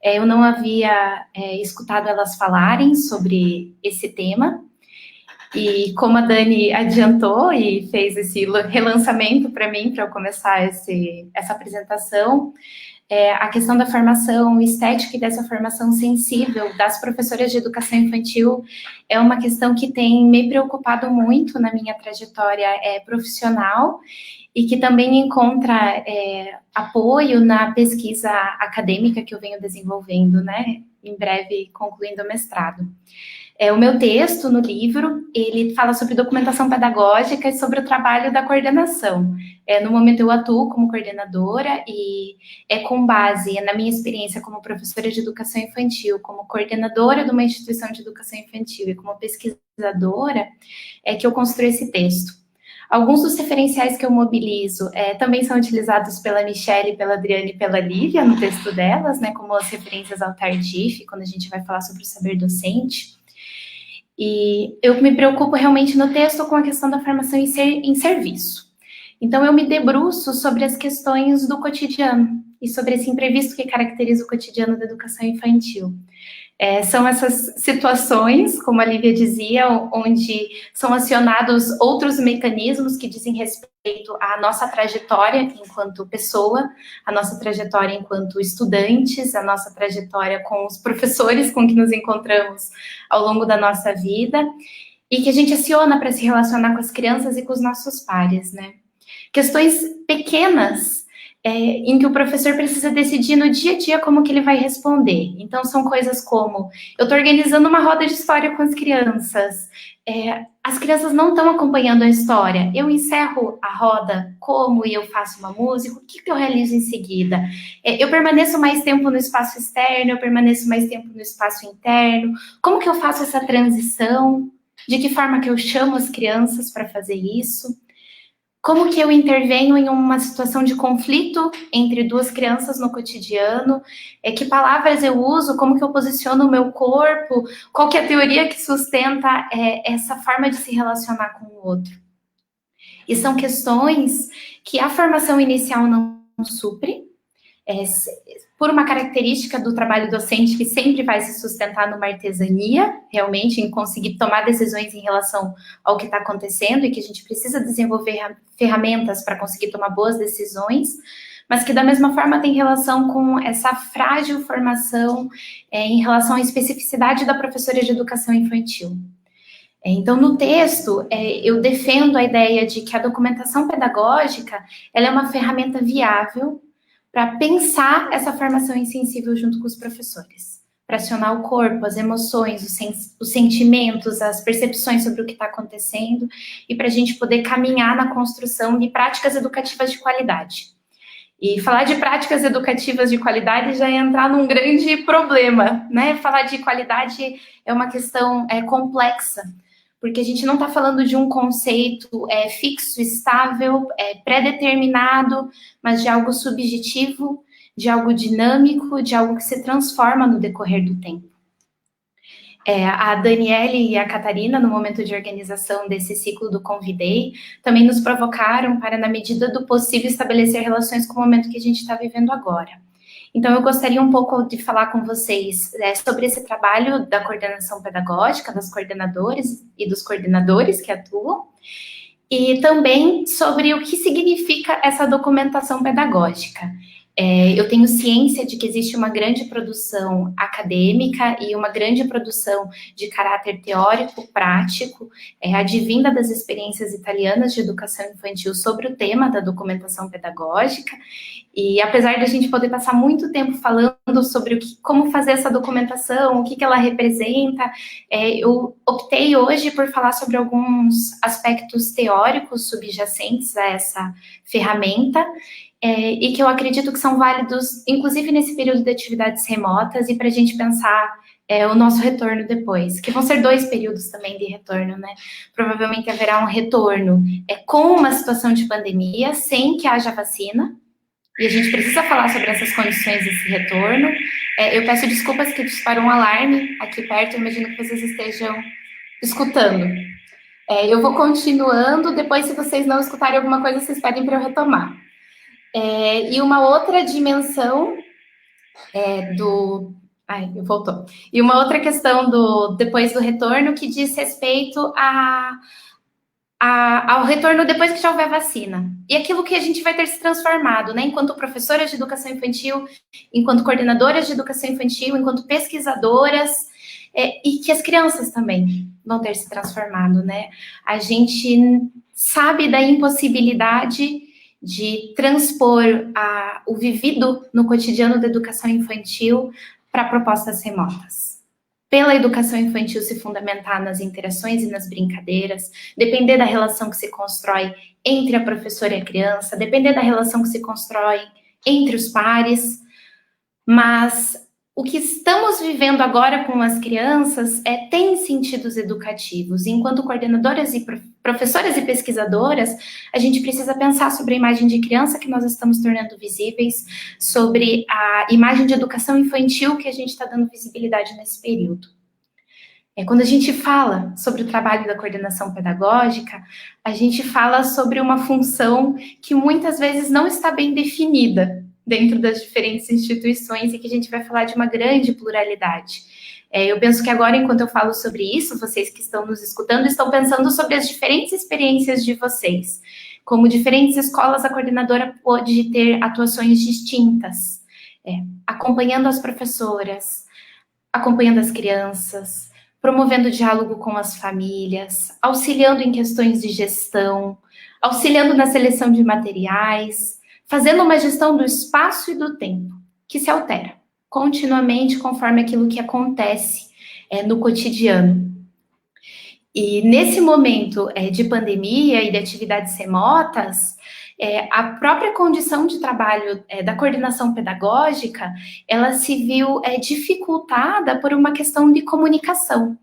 S6: eu não havia escutado elas falarem sobre esse tema. E como a Dani adiantou e fez esse relançamento para mim, para eu começar essa apresentação, a questão da formação estética e dessa formação sensível das professoras de educação infantil é uma questão que tem me preocupado muito na minha trajetória profissional e que também encontra apoio na pesquisa acadêmica que eu venho desenvolvendo, né? Em breve concluindo o mestrado. O meu texto no livro, ele fala sobre documentação pedagógica e sobre o trabalho da coordenação. No momento eu atuo como coordenadora e com base na minha experiência como professora de educação infantil, como coordenadora de uma instituição de educação infantil e como pesquisadora, que eu construí esse texto. Alguns dos referenciais que eu mobilizo também são utilizados pela Michelle, pela Adriane e pela Lívia no texto delas, né, como as referências ao Tardif, quando a gente vai falar sobre o saber docente. E eu me preocupo realmente no texto com a questão da formação em serviço. Então, eu me debruço sobre as questões do cotidiano e sobre esse imprevisto que caracteriza o cotidiano da educação infantil. São essas situações, como a Lívia dizia, onde são acionados outros mecanismos que dizem respeito à nossa trajetória enquanto pessoa, a nossa trajetória enquanto estudantes, a nossa trajetória com os professores com que nos encontramos ao longo da nossa vida, e que a gente aciona para se relacionar com as crianças e com os nossos pares, né? Questões pequenas, em que o professor precisa decidir no dia a dia como que ele vai responder. Então, são coisas como, eu estou organizando uma roda de história com as crianças não estão acompanhando a história, eu encerro a roda como e eu faço uma música, o que eu realizo em seguida? Eu permaneço mais tempo no espaço externo, eu permaneço mais tempo no espaço interno, como que eu faço essa transição? De que forma que eu chamo as crianças para fazer isso? Como que eu intervenho em uma situação de conflito entre duas crianças no cotidiano? Que palavras eu uso? Como que eu posiciono o meu corpo? Qual que é a teoria que sustenta essa forma de se relacionar com o outro? E são questões que a formação inicial não supre, por uma característica do trabalho docente que sempre vai se sustentar numa artesania, realmente, em conseguir tomar decisões em relação ao que está acontecendo e que a gente precisa desenvolver ferramentas para conseguir tomar boas decisões, mas que da mesma forma tem relação com essa frágil formação em relação à especificidade da professora de educação infantil. Então, no texto, eu defendo a ideia de que a documentação pedagógica ela é uma ferramenta viável para pensar essa formação insensível junto com os professores, para acionar o corpo, as emoções, os sentimentos, as percepções sobre o que está acontecendo e para a gente poder caminhar na construção de práticas educativas de qualidade. E falar de práticas educativas de qualidade já é entrar num grande problema, né? Falar de qualidade é uma questão complexa, porque a gente não está falando de um conceito fixo, estável, pré-determinado, mas de algo subjetivo, de algo dinâmico, de algo que se transforma no decorrer do tempo. A Daniele e a Catarina, no momento de organização desse ciclo do Convidei, também nos provocaram para, na medida do possível, estabelecer relações com o momento que a gente está vivendo agora. Então, eu gostaria um pouco de falar com vocês sobre esse trabalho da coordenação pedagógica, das coordenadoras e dos coordenadores que atuam, e também sobre o que significa essa documentação pedagógica. Eu tenho ciência de que existe uma grande produção acadêmica e uma grande produção de caráter teórico, prático, advinda das experiências italianas de educação infantil sobre o tema da documentação pedagógica. E apesar de a gente poder passar muito tempo falando sobre como fazer essa documentação, o que ela representa, eu optei hoje por falar sobre alguns aspectos teóricos subjacentes a essa ferramenta, e que eu acredito que são válidos, inclusive nesse período de atividades remotas, e para a gente pensar o nosso retorno depois, que vão ser 2 períodos também de retorno, né? Provavelmente haverá um retorno com uma situação de pandemia, sem que haja vacina, e a gente precisa falar sobre essas condições desse retorno. Eu peço desculpas que disparou um alarme aqui perto, eu imagino que vocês estejam escutando. Eu vou continuando, depois se vocês não escutarem alguma coisa, vocês pedem para eu retomar. E uma outra dimensão voltou. E uma outra questão depois do retorno que diz respeito ao retorno depois que já houver vacina. E aquilo que a gente vai ter se transformado, né? Enquanto professoras de educação infantil, enquanto coordenadoras de educação infantil, enquanto pesquisadoras, e que as crianças também vão ter se transformado, né? A gente sabe da impossibilidade de transpor o vivido no cotidiano da educação infantil para propostas remotas. Pela educação infantil se fundamentar nas interações e nas brincadeiras, depender da relação que se constrói entre a professora e a criança, depender da relação que se constrói entre os pares, mas o que estamos vivendo agora com as crianças tem sentidos educativos. Enquanto coordenadoras e professoras e pesquisadoras, a gente precisa pensar sobre a imagem de criança que nós estamos tornando visíveis, sobre a imagem de educação infantil que a gente está dando visibilidade nesse período. Quando a gente fala sobre o trabalho da coordenação pedagógica, a gente fala sobre uma função que muitas vezes não está bem definida dentro das diferentes instituições e que a gente vai falar de uma grande pluralidade. Eu penso que agora, enquanto eu falo sobre isso, vocês que estão nos escutando estão pensando sobre as diferentes experiências de vocês. Como diferentes escolas, a coordenadora pode ter atuações distintas, acompanhando as professoras, acompanhando as crianças, promovendo diálogo com as famílias, auxiliando em questões de gestão, auxiliando na seleção de materiais, fazendo uma gestão do espaço e do tempo, que se altera continuamente conforme aquilo que acontece no cotidiano. E nesse momento de pandemia e de atividades remotas, a própria condição de trabalho da coordenação pedagógica, ela se viu dificultada por uma questão de comunicação.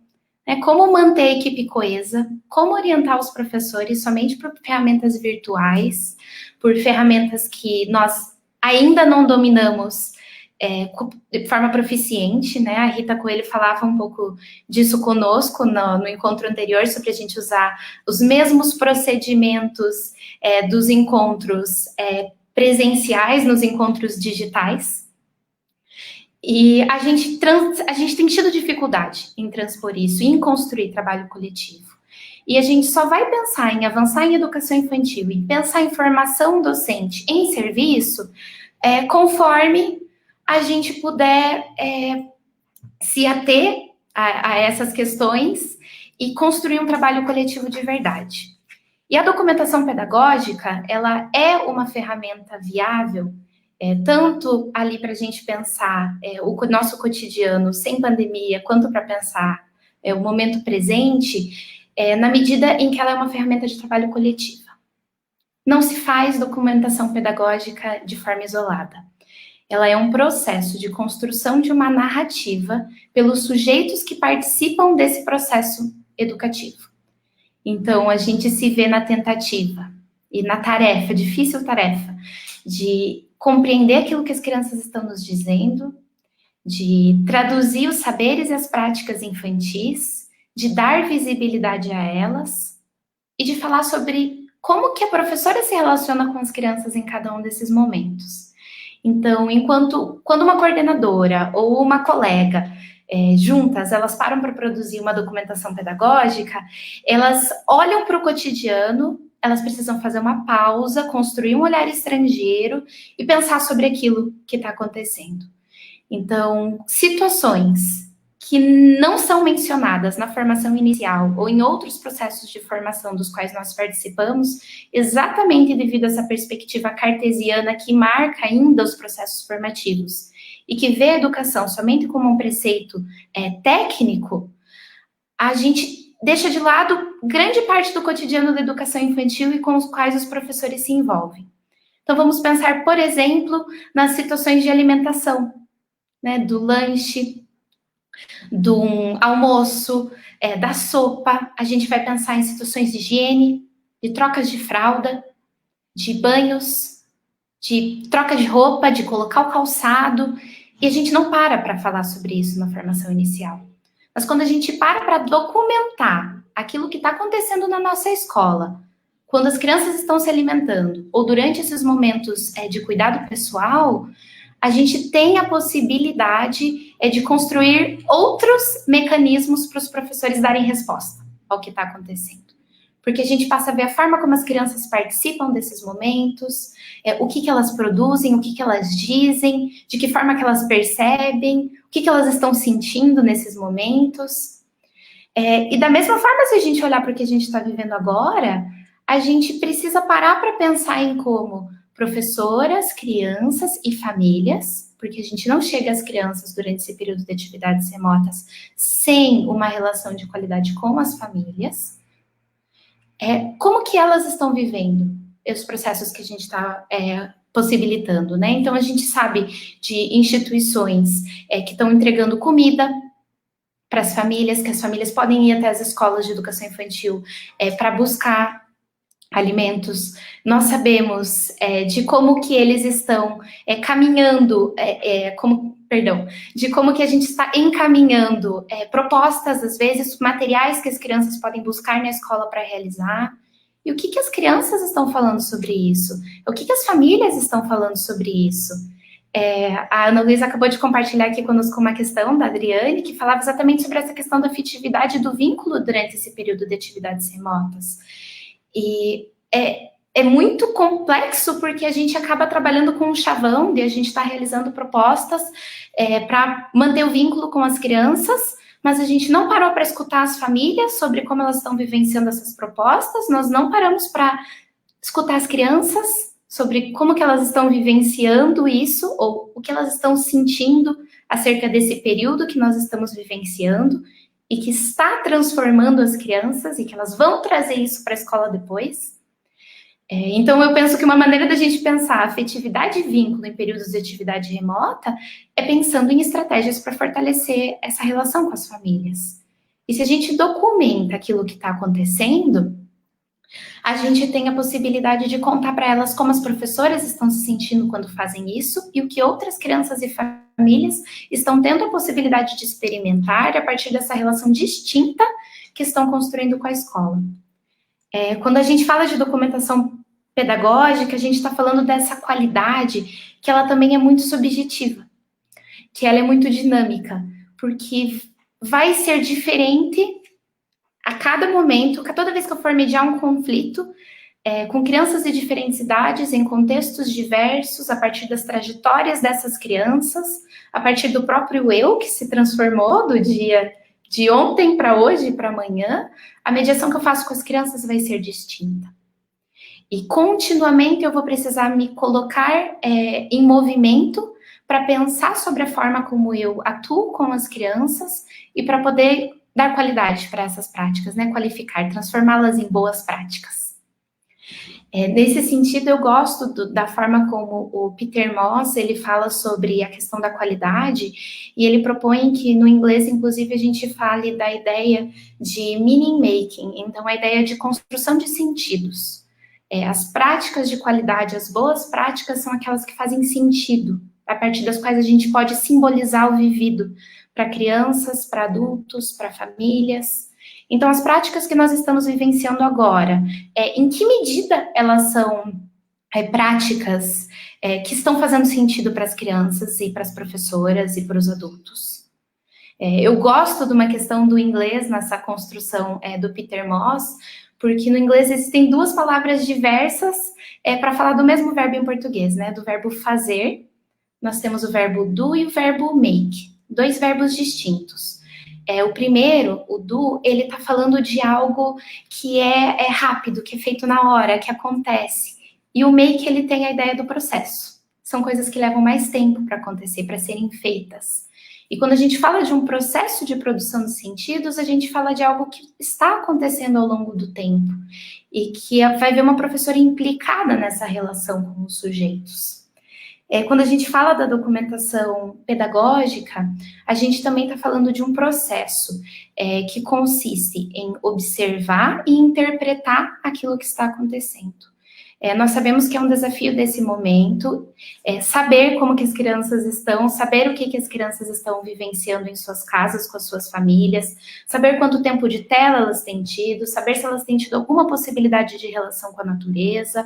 S6: Como manter a equipe coesa, como orientar os professores somente por ferramentas virtuais, por ferramentas que nós ainda não dominamos de forma proficiente, né? A Rita Coelho falava um pouco disso conosco no encontro anterior, sobre a gente usar os mesmos procedimentos dos encontros presenciais nos encontros digitais. E a gente tem tido dificuldade em transpor isso, em construir trabalho coletivo. E a gente só vai pensar em avançar em educação infantil e pensar em formação docente em serviço conforme a gente puder se ater a essas questões e construir um trabalho coletivo de verdade. E a documentação pedagógica, ela é uma ferramenta viável, tanto ali para a gente pensar o nosso cotidiano sem pandemia, quanto para pensar o momento presente, na medida em que ela é uma ferramenta de trabalho coletiva. Não se faz documentação pedagógica de forma isolada. Ela é um processo de construção de uma narrativa pelos sujeitos que participam desse processo educativo. Então, a gente se vê na tentativa e na tarefa, difícil tarefa, de compreender aquilo que as crianças estão nos dizendo, de traduzir os saberes e as práticas infantis, de dar visibilidade a elas e de falar sobre como que a professora se relaciona com as crianças em cada um desses momentos. Então, quando uma coordenadora ou uma colega juntas, elas param para produzir uma documentação pedagógica, elas olham para o cotidiano, elas precisam fazer uma pausa, construir um olhar estrangeiro e pensar sobre aquilo que está acontecendo. Então, situações que não são mencionadas na formação inicial ou em outros processos de formação dos quais nós participamos, exatamente devido a essa perspectiva cartesiana que marca ainda os processos formativos e que vê a educação somente como um preceito técnico, a gente deixa de lado grande parte do cotidiano da educação infantil e com os quais os professores se envolvem. Então, vamos pensar, por exemplo, nas situações de alimentação, né, do lanche, do almoço, da sopa. A gente vai pensar em situações de higiene, de trocas de fralda, de banhos, de troca de roupa, de colocar o calçado, e a gente não para falar sobre isso na formação inicial. Mas quando a gente para documentar aquilo que está acontecendo na nossa escola, quando as crianças estão se alimentando, ou durante esses momentos de cuidado pessoal, a gente tem a possibilidade de construir outros mecanismos para os professores darem resposta ao que está acontecendo. Porque a gente passa a ver a forma como as crianças participam desses momentos, o que elas produzem, o que elas dizem, de que forma que elas percebem, o que elas estão sentindo nesses momentos. E da mesma forma, se a gente olhar para o que a gente está vivendo agora, a gente precisa parar para pensar em como professoras, crianças e famílias, porque a gente não chega às crianças durante esse período de atividades remotas sem uma relação de qualidade com as famílias. Como que elas estão vivendo os processos que a gente está possibilitando, né? Então, a gente sabe de instituições que estão entregando comida para as famílias, que as famílias podem ir até as escolas de educação infantil para buscar alimentos. Nós sabemos de como que eles estão caminhando, de como que a gente está encaminhando propostas, às vezes, materiais que as crianças podem buscar na escola para realizar. E o que as crianças estão falando sobre isso? O que as famílias estão falando sobre isso? A Ana Luísa acabou de compartilhar aqui conosco uma questão da Adriane, que falava exatamente sobre essa questão da afetividade do vínculo durante esse período de atividades remotas. E é muito complexo porque a gente acaba trabalhando com um chavão de a gente estar realizando propostas para manter o vínculo com as crianças, mas a gente não parou para escutar as famílias sobre como elas estão vivenciando essas propostas, nós não paramos para escutar as crianças sobre como que elas estão vivenciando isso, ou o que elas estão sentindo acerca desse período que nós estamos vivenciando, e que está transformando as crianças, e que elas vão trazer isso para a escola depois. Então, eu penso que uma maneira da gente pensar a afetividade e vínculo em períodos de atividade remota é pensando em estratégias para fortalecer essa relação com as famílias. E se a gente documenta aquilo que está acontecendo, a gente tem a possibilidade de contar para elas como as professoras estão se sentindo quando fazem isso e o que outras crianças e famílias estão tendo a possibilidade de experimentar a partir dessa relação distinta que estão construindo com a escola. Quando a gente fala de documentação pedagógica, a gente está falando dessa qualidade que ela também é muito subjetiva, que ela é muito dinâmica, porque vai ser diferente a cada momento, toda vez que eu for mediar um conflito, com crianças de diferentes idades, em contextos diversos, a partir das trajetórias dessas crianças, a partir do próprio eu, que se transformou do dia de ontem para hoje e para amanhã, a mediação que eu faço com as crianças vai ser distinta. E continuamente eu vou precisar me colocar em movimento para pensar sobre a forma como eu atuo com as crianças e para poder dar qualidade para essas práticas, né? Qualificar, transformá-las em boas práticas. Nesse sentido, eu gosto da forma como o Peter Moss, ele fala sobre a questão da qualidade, e ele propõe que no inglês, inclusive, a gente fale da ideia de meaning making, então a ideia de construção de sentidos. As práticas de qualidade, as boas práticas são aquelas que fazem sentido, a partir das quais a gente pode simbolizar o vivido para crianças, para adultos, para famílias. Então, as práticas que nós estamos vivenciando agora, em que medida elas são práticas que estão fazendo sentido para as crianças e para as professoras e para os adultos? Eu gosto de uma questão do inglês nessa construção do Peter Moss, porque no inglês existem duas palavras diversas para falar do mesmo verbo em português, né? Do verbo fazer, nós temos o verbo do e o verbo make, dois verbos distintos. O primeiro, o do, ele está falando de algo que é rápido, que é feito na hora, que acontece. E o make, ele tem a ideia do processo. São coisas que levam mais tempo para acontecer, para serem feitas. E quando a gente fala de um processo de produção de sentidos, a gente fala de algo que está acontecendo ao longo do tempo. E que vai ver uma professora implicada nessa relação com os sujeitos. Quando a gente fala da documentação pedagógica, a gente também está falando de um processo que consiste em observar e interpretar aquilo que está acontecendo. Nós sabemos que é um desafio desse momento, saber como que as crianças estão, saber o que as crianças estão vivenciando em suas casas, com as suas famílias, saber quanto tempo de tela elas têm tido, saber se elas têm tido alguma possibilidade de relação com a natureza.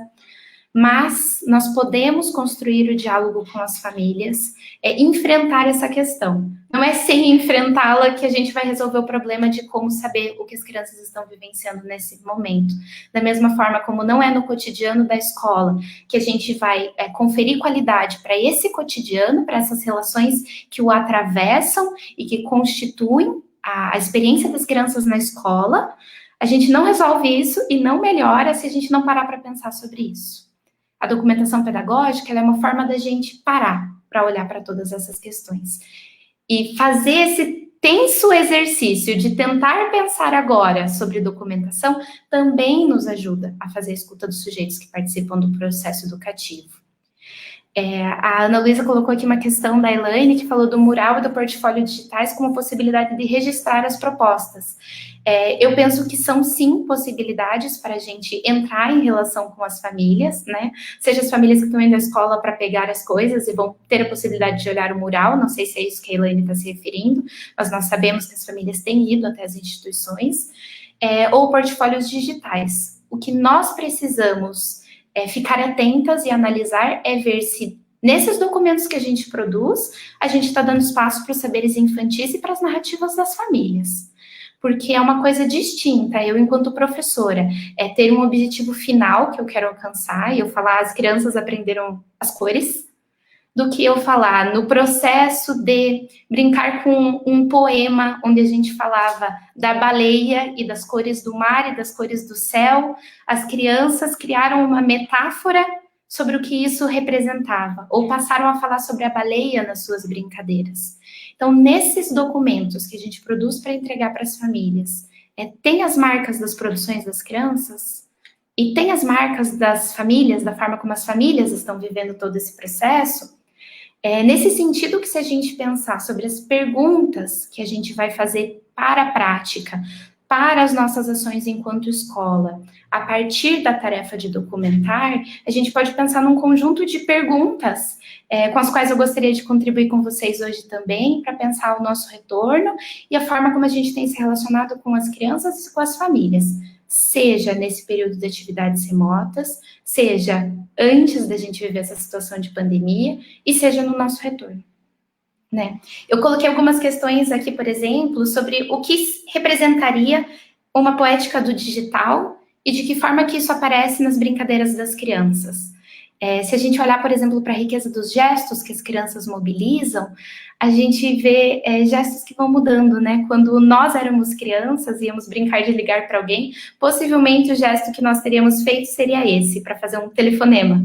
S6: Mas nós podemos construir o diálogo com as famílias, enfrentar essa questão. Não é sem enfrentá-la que a gente vai resolver o problema de como saber o que as crianças estão vivenciando nesse momento. Da mesma forma como não é no cotidiano da escola que a gente vai conferir qualidade para esse cotidiano, para essas relações que o atravessam e que constituem a experiência das crianças na escola, a gente não resolve isso e não melhora se a gente não parar para pensar sobre isso. A documentação pedagógica ela é uma forma da gente parar para olhar para todas essas questões. E fazer esse tenso exercício de tentar pensar agora sobre documentação também nos ajuda a fazer a escuta dos sujeitos que participam do processo educativo. A Ana Luísa colocou aqui uma questão da Elaine, que falou do mural e do portfólio digitais como possibilidade de registrar as propostas. Eu penso que são, sim, possibilidades para a gente entrar em relação com as famílias, né? Seja as famílias que estão indo à escola para pegar as coisas e vão ter a possibilidade de olhar o mural, não sei se é isso que a Elaine está se referindo, mas nós sabemos que as famílias têm ido até as instituições, ou portfólios digitais. O que nós precisamos ficar atentas e analisar é ver se nesses documentos que a gente produz, a gente está dando espaço para os saberes infantis e para as narrativas das famílias. Porque é uma coisa distinta, eu, enquanto professora, ter um objetivo final que eu quero alcançar, e eu falar, as crianças aprenderam as cores, do que eu falar no processo de brincar com um poema, onde a gente falava da baleia e das cores do mar e das cores do céu. As crianças criaram uma metáfora sobre o que isso representava, ou passaram a falar sobre a baleia nas suas brincadeiras. Então, nesses documentos que a gente produz para entregar para as famílias, tem as marcas das produções das crianças e tem as marcas das famílias, da forma como as famílias estão vivendo todo esse processo. Nesse sentido que se a gente pensar sobre as perguntas que a gente vai fazer para a prática, para as nossas ações enquanto escola, a partir da tarefa de documentar, a gente pode pensar num conjunto de perguntas com as quais eu gostaria de contribuir com vocês hoje também, para pensar o nosso retorno e a forma como a gente tem se relacionado com as crianças e com as famílias. seja nesse período de atividades remotas, seja antes da gente viver essa situação de pandemia e seja no nosso retorno, né? Eu coloquei algumas questões aqui, por exemplo, sobre o que representaria uma poética do digital e de que forma que isso aparece nas brincadeiras das crianças. Se a gente olhar, por exemplo, para a riqueza dos gestos que as crianças mobilizam, a gente vê gestos que vão mudando, né? Quando nós éramos crianças, íamos brincar de ligar para alguém, possivelmente o gesto que nós teríamos feito seria esse, para fazer um telefonema.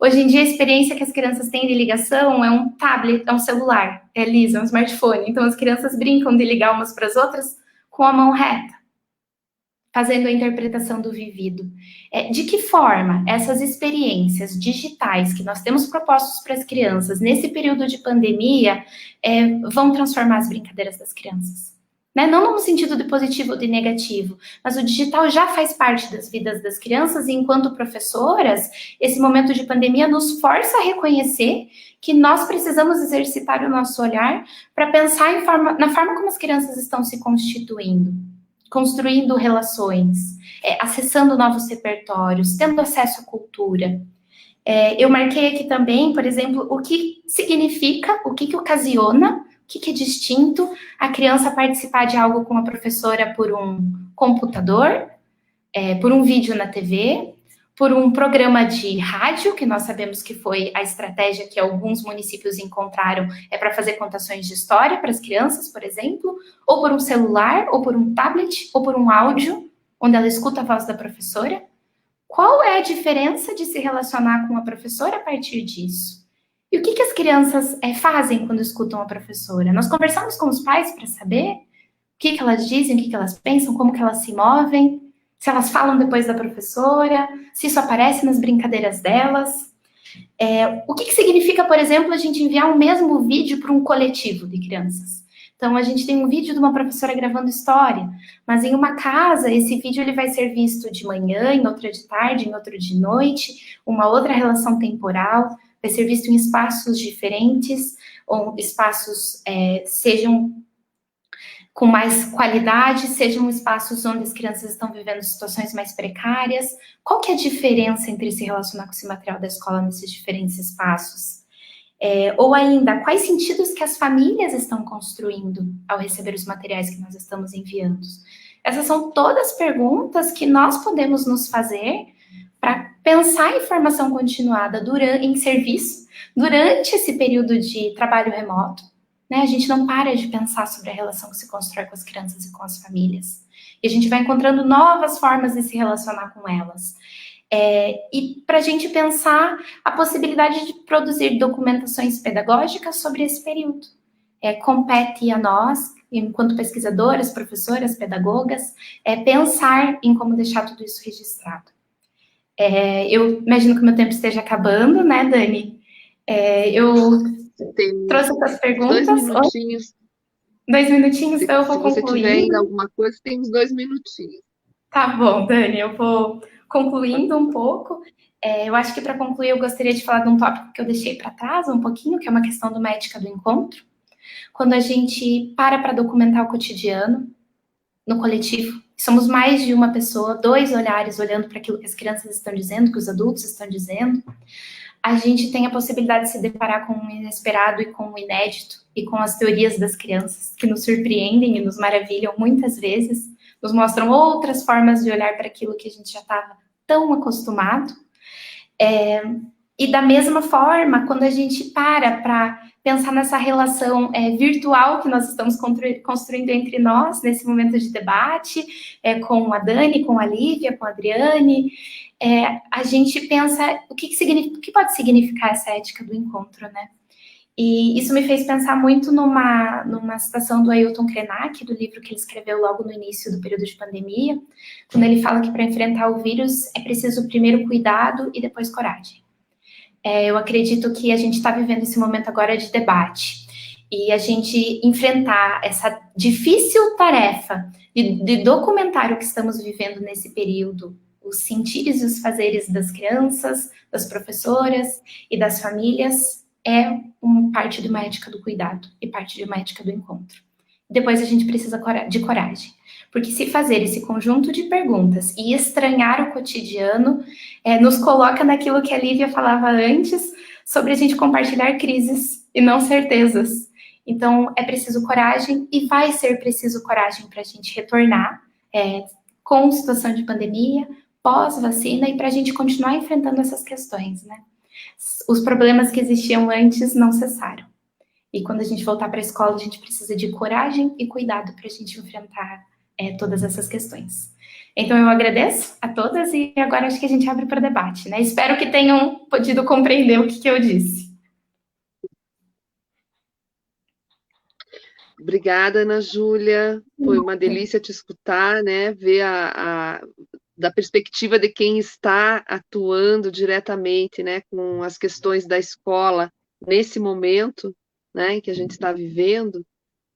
S6: Hoje em dia, a experiência que as crianças têm de ligação é um tablet, é um celular, Lisa, é um smartphone. Então, as crianças brincam de ligar umas para as outras com a mão reta, fazendo a interpretação do vivido. De que forma essas experiências digitais que nós temos propostos para as crianças nesse período de pandemia vão transformar as brincadeiras das crianças? Né? Não no sentido de positivo ou de negativo, mas o digital já faz parte das vidas das crianças e, enquanto professoras, esse momento de pandemia nos força a reconhecer que nós precisamos exercitar o nosso olhar para pensar na forma como as crianças estão se constituindo, construindo relações, acessando novos repertórios, tendo acesso à cultura. Eu marquei aqui também, por exemplo, o que significa, o que ocasiona, o que é distinto a criança participar de algo com a professora por um computador, por um vídeo na TV, por um programa de rádio, que nós sabemos que foi a estratégia que alguns municípios encontraram, para fazer contações de história para as crianças, por exemplo, ou por um celular, ou por um tablet, ou por um áudio, onde ela escuta a voz da professora. Qual é a diferença de se relacionar com a professora a partir disso? E o que as crianças fazem quando escutam a professora? Nós conversamos com os pais para saber o que elas dizem, o que elas pensam, como que elas se movem, se elas falam depois da professora, se isso aparece nas brincadeiras delas. O que significa, por exemplo, a gente enviar o mesmo vídeo para um coletivo de crianças? Então, a gente tem um vídeo de uma professora gravando história, mas em uma casa, esse vídeo ele vai ser visto de manhã, em outra de tarde, em outro de noite, uma outra relação temporal, vai ser visto em espaços diferentes, ou espaços sejam com mais qualidade, sejam espaços onde as crianças estão vivendo situações mais precárias. Qual que é a diferença entre se relacionar com esse material da escola nesses diferentes espaços? Ou ainda, quais sentidos que as famílias estão construindo ao receber os materiais que nós estamos enviando? Essas são todas perguntas que nós podemos nos fazer para pensar em formação continuada em serviço, durante esse período de trabalho remoto. Né? A gente não para de pensar sobre a relação que se constrói com as crianças e com as famílias. E a gente vai encontrando novas formas de se relacionar com elas. E para a gente pensar a possibilidade de produzir documentações pedagógicas sobre esse período. Compete a nós, enquanto pesquisadoras, professoras, pedagogas, pensar em como deixar tudo isso registrado. Eu imagino que o meu tempo esteja acabando, né, Dani? Eu trouxe essas perguntas.
S3: 2 minutinhos.
S6: 2 minutinhos, então eu vou concluir.
S3: Se você tiver ainda alguma coisa, temos 2 minutinhos.
S6: Tá bom, Dani, eu vou concluindo um pouco. Eu acho que para concluir eu gostaria de falar de um tópico que eu deixei para trás um pouquinho, que é uma questão de uma ética do encontro. Quando a gente para documentar o cotidiano no coletivo, somos mais de uma pessoa, 2 olhares olhando para aquilo que as crianças estão dizendo, que os adultos estão dizendo, a gente tem a possibilidade de se deparar com o inesperado e com o inédito e com as teorias das crianças, que nos surpreendem e nos maravilham muitas vezes, nos mostram outras formas de olhar para aquilo que a gente já estava tão acostumado. E da mesma forma, quando a gente para pensar nessa relação virtual que nós estamos construindo entre nós, nesse momento de debate, com a Dani, com a Lívia, com a Adriane, a gente pensa o que pode significar essa ética do encontro, né? E isso me fez pensar muito numa citação do Ailton Krenak, do livro que ele escreveu logo no início do período de pandemia, quando ele fala que para enfrentar o vírus é preciso primeiro cuidado e depois coragem. Eu acredito que a gente está vivendo esse momento agora de debate, e a gente enfrentar essa difícil tarefa de documentar o que estamos vivendo nesse período, os sentires e os fazeres das crianças, das professoras e das famílias, parte de uma ética do cuidado e parte de uma ética do encontro. Depois a gente precisa de coragem. Porque se fazer esse conjunto de perguntas e estranhar o cotidiano, nos coloca naquilo que a Lívia falava antes, sobre a gente compartilhar crises e não certezas. Então, é preciso coragem e vai ser preciso coragem para a gente retornar com situação de pandemia, pós-vacina e para a gente continuar enfrentando essas questões, né? Os problemas que existiam antes não cessaram. E quando a gente voltar para a escola, a gente precisa de coragem e cuidado para a gente enfrentar todas essas questões. Então, eu agradeço a todas e agora acho que a gente abre para o debate, né? Espero que tenham podido compreender o que eu disse.
S3: Obrigada, Ana Júlia. Foi uma delícia te escutar, né? Ver da perspectiva de quem está atuando diretamente, né, com as questões da escola nesse momento, né, em que a gente está vivendo,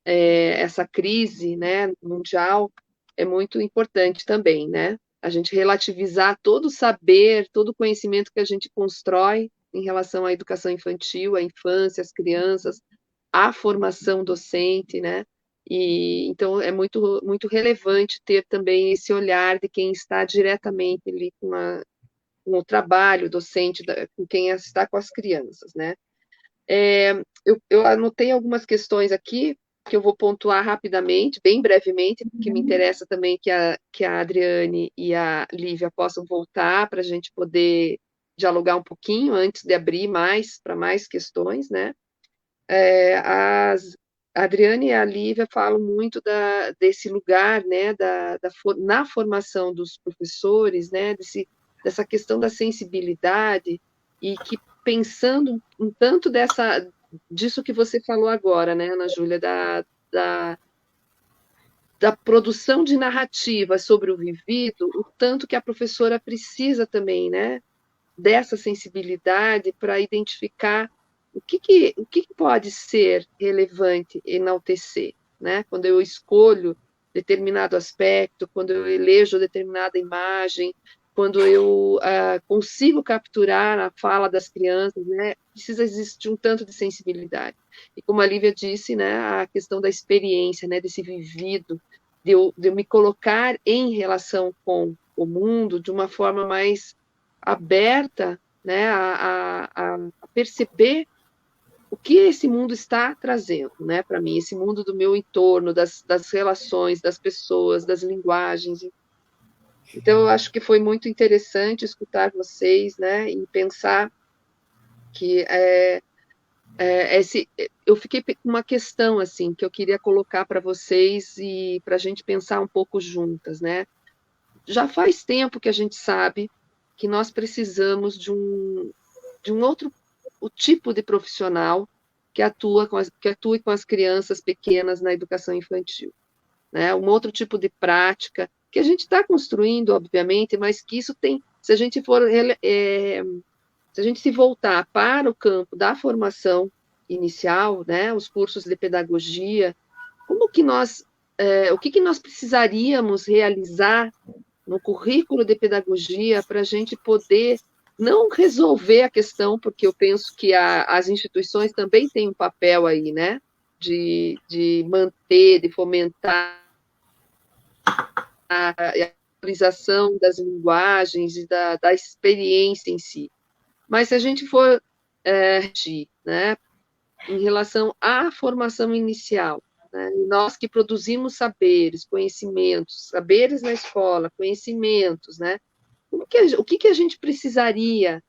S3: essa crise, né, mundial, é muito importante também, né? A gente relativizar todo o saber, todo o conhecimento que a gente constrói em relação à educação infantil, à infância, às crianças, à formação docente, né? E então é muito, muito relevante ter também esse olhar de quem está diretamente ali com o trabalho docente, com quem está com as crianças, né? Eu anotei algumas questões aqui que eu vou pontuar rapidamente, bem brevemente, porque me interessa também que a Adriane e a Lívia possam voltar para a gente poder dialogar um pouquinho antes de abrir para mais questões, né? A Adriane e a Lívia falam muito desse lugar, né, na formação dos professores, né, dessa questão da sensibilidade, e que pensando um tanto disso que você falou agora, né, Ana Júlia, da produção de narrativa sobre o vivido, o tanto que a professora precisa também, né, dessa sensibilidade para identificar o que pode ser relevante enaltecer, né? Quando eu escolho determinado aspecto, quando eu elejo determinada imagem, quando eu consigo capturar a fala das crianças, né? Precisa existir um tanto de sensibilidade. E como a Lívia disse, né, a questão da experiência, né, desse vivido, de eu me colocar em relação com o mundo de uma forma mais aberta, né, a perceber o que esse mundo está trazendo, né, para mim, esse mundo do meu entorno, das relações, das pessoas, das linguagens. Então, eu acho que foi muito interessante escutar vocês, né, e pensar que eu fiquei com uma questão, assim, que eu queria colocar para vocês e para a gente pensar um pouco juntas, né. Já faz tempo que a gente sabe que nós precisamos de um outro o tipo de profissional que atue com as crianças pequenas na educação infantil, né? Um outro tipo de prática que a gente está construindo, obviamente, mas que isso tem, se a gente se voltar para o campo da formação inicial, né? Os cursos de pedagogia, o que nós precisaríamos realizar no currículo de pedagogia para a gente poder não resolver a questão, porque eu penso que as instituições também têm um papel aí, né, de manter, de fomentar a valorização das linguagens e da experiência em si. Mas se a gente for né, em relação à formação inicial, né, nós que produzimos saberes, conhecimentos, saberes na escola, conhecimentos, né, o que a gente precisaria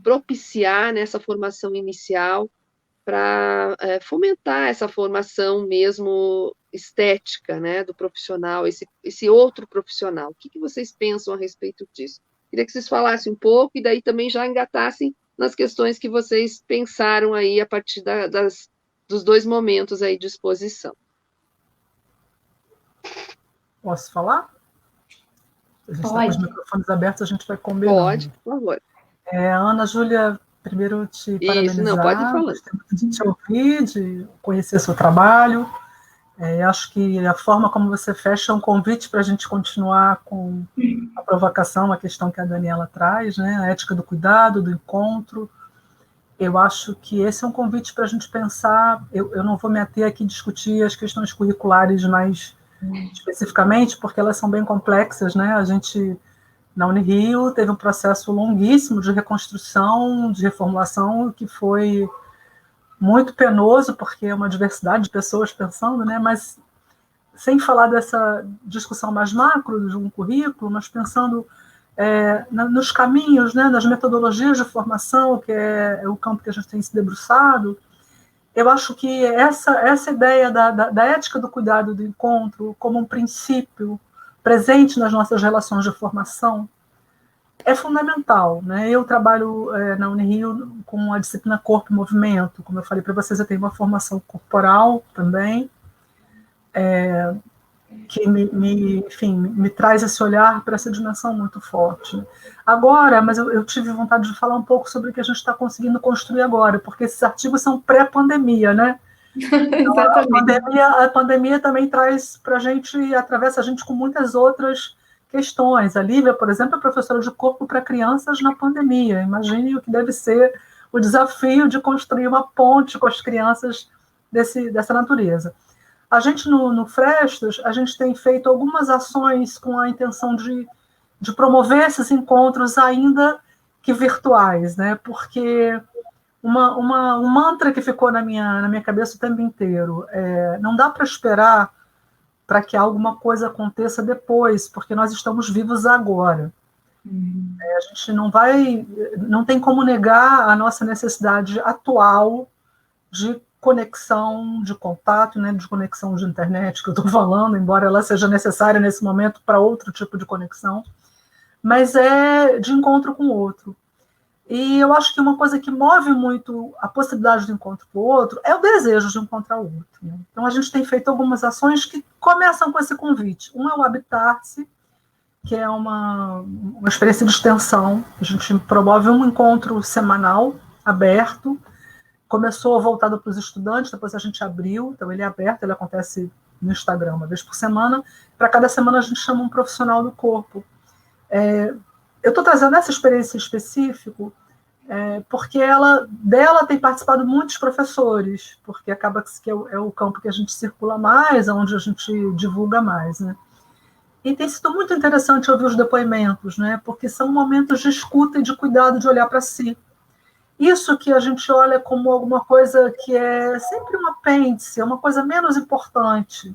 S3: propiciar nessa formação inicial para fomentar essa formação mesmo estética, né, do profissional, esse outro profissional? O que vocês pensam a respeito disso? Queria que vocês falassem um pouco e daí também já engatassem nas questões que vocês pensaram aí a partir dos dois momentos aí de exposição.
S4: Posso falar? A gente está com os microfones abertos, a gente vai combinando.
S3: Pode, por favor.
S4: Ana Júlia, primeiro te parabenizar.
S3: Não, pode falar.
S4: Gostei muito de te ouvir, de conhecer seu trabalho. Acho que a forma como você fecha é um convite para a gente continuar com a provocação, a questão que a Daniela traz, né? A ética do cuidado, do encontro. eu acho que esse é um convite para a gente pensar. Eu não vou me ater aqui a discutir as questões curriculares mais especificamente, porque elas são bem complexas, né? A gente, na Unirio, teve um processo longuíssimo de reconstrução, de reformulação, que foi muito penoso, porque é uma diversidade de pessoas pensando, né? Mas sem falar dessa discussão mais macro de um currículo, mas pensando nos caminhos, né, nas metodologias de formação, que é o campo que a gente tem se debruçado, eu acho que essa ideia da ética do cuidado do encontro como um princípio presente nas nossas relações de formação é fundamental, né? Eu trabalho na Unirio com a disciplina Corpo e Movimento, como eu falei para vocês, eu tenho uma formação corporal também, que me traz esse olhar para essa dimensão muito forte. Agora, mas eu tive vontade de falar um pouco sobre o que a gente está conseguindo construir agora, porque esses artigos são pré-pandemia, né?
S6: Exatamente.
S4: A pandemia também traz para a gente, atravessa a gente com muitas outras questões. A Lívia, por exemplo, é professora de corpo para crianças na pandemia. Imagine o que deve ser o desafio de construir uma ponte com as crianças dessa natureza. A gente, no Frestas, a gente tem feito algumas ações com a intenção de promover esses encontros ainda que virtuais, né? Porque um mantra que ficou na minha cabeça o tempo inteiro não dá para esperar para que alguma coisa aconteça depois, porque nós estamos vivos agora. A gente não tem como negar a nossa necessidade atual de conexão, de contato, né, de conexão de internet, que eu estou falando, embora ela seja necessária nesse momento para outro tipo de conexão, mas é de encontro com o outro. E eu acho que uma coisa que move muito a possibilidade de encontro com o outro é o desejo de encontrar o outro, né? Então, a gente tem feito algumas ações que começam com esse convite. Um é o Habitar-se, que é uma experiência de extensão. A gente promove um encontro semanal, aberto. Começou voltado para os estudantes, depois a gente abriu, então ele é aberto, ele acontece no Instagram uma vez por semana. Para cada semana a gente chama um profissional do corpo. Eu estou trazendo essa experiência específica porque dela tem participado muitos professores, porque acaba que é o campo que a gente circula mais, onde a gente divulga mais, né? E tem sido muito interessante ouvir os depoimentos, né? Porque são momentos de escuta e de cuidado, de olhar para si. Isso que a gente olha como alguma coisa que é sempre um apêndice, é uma coisa menos importante.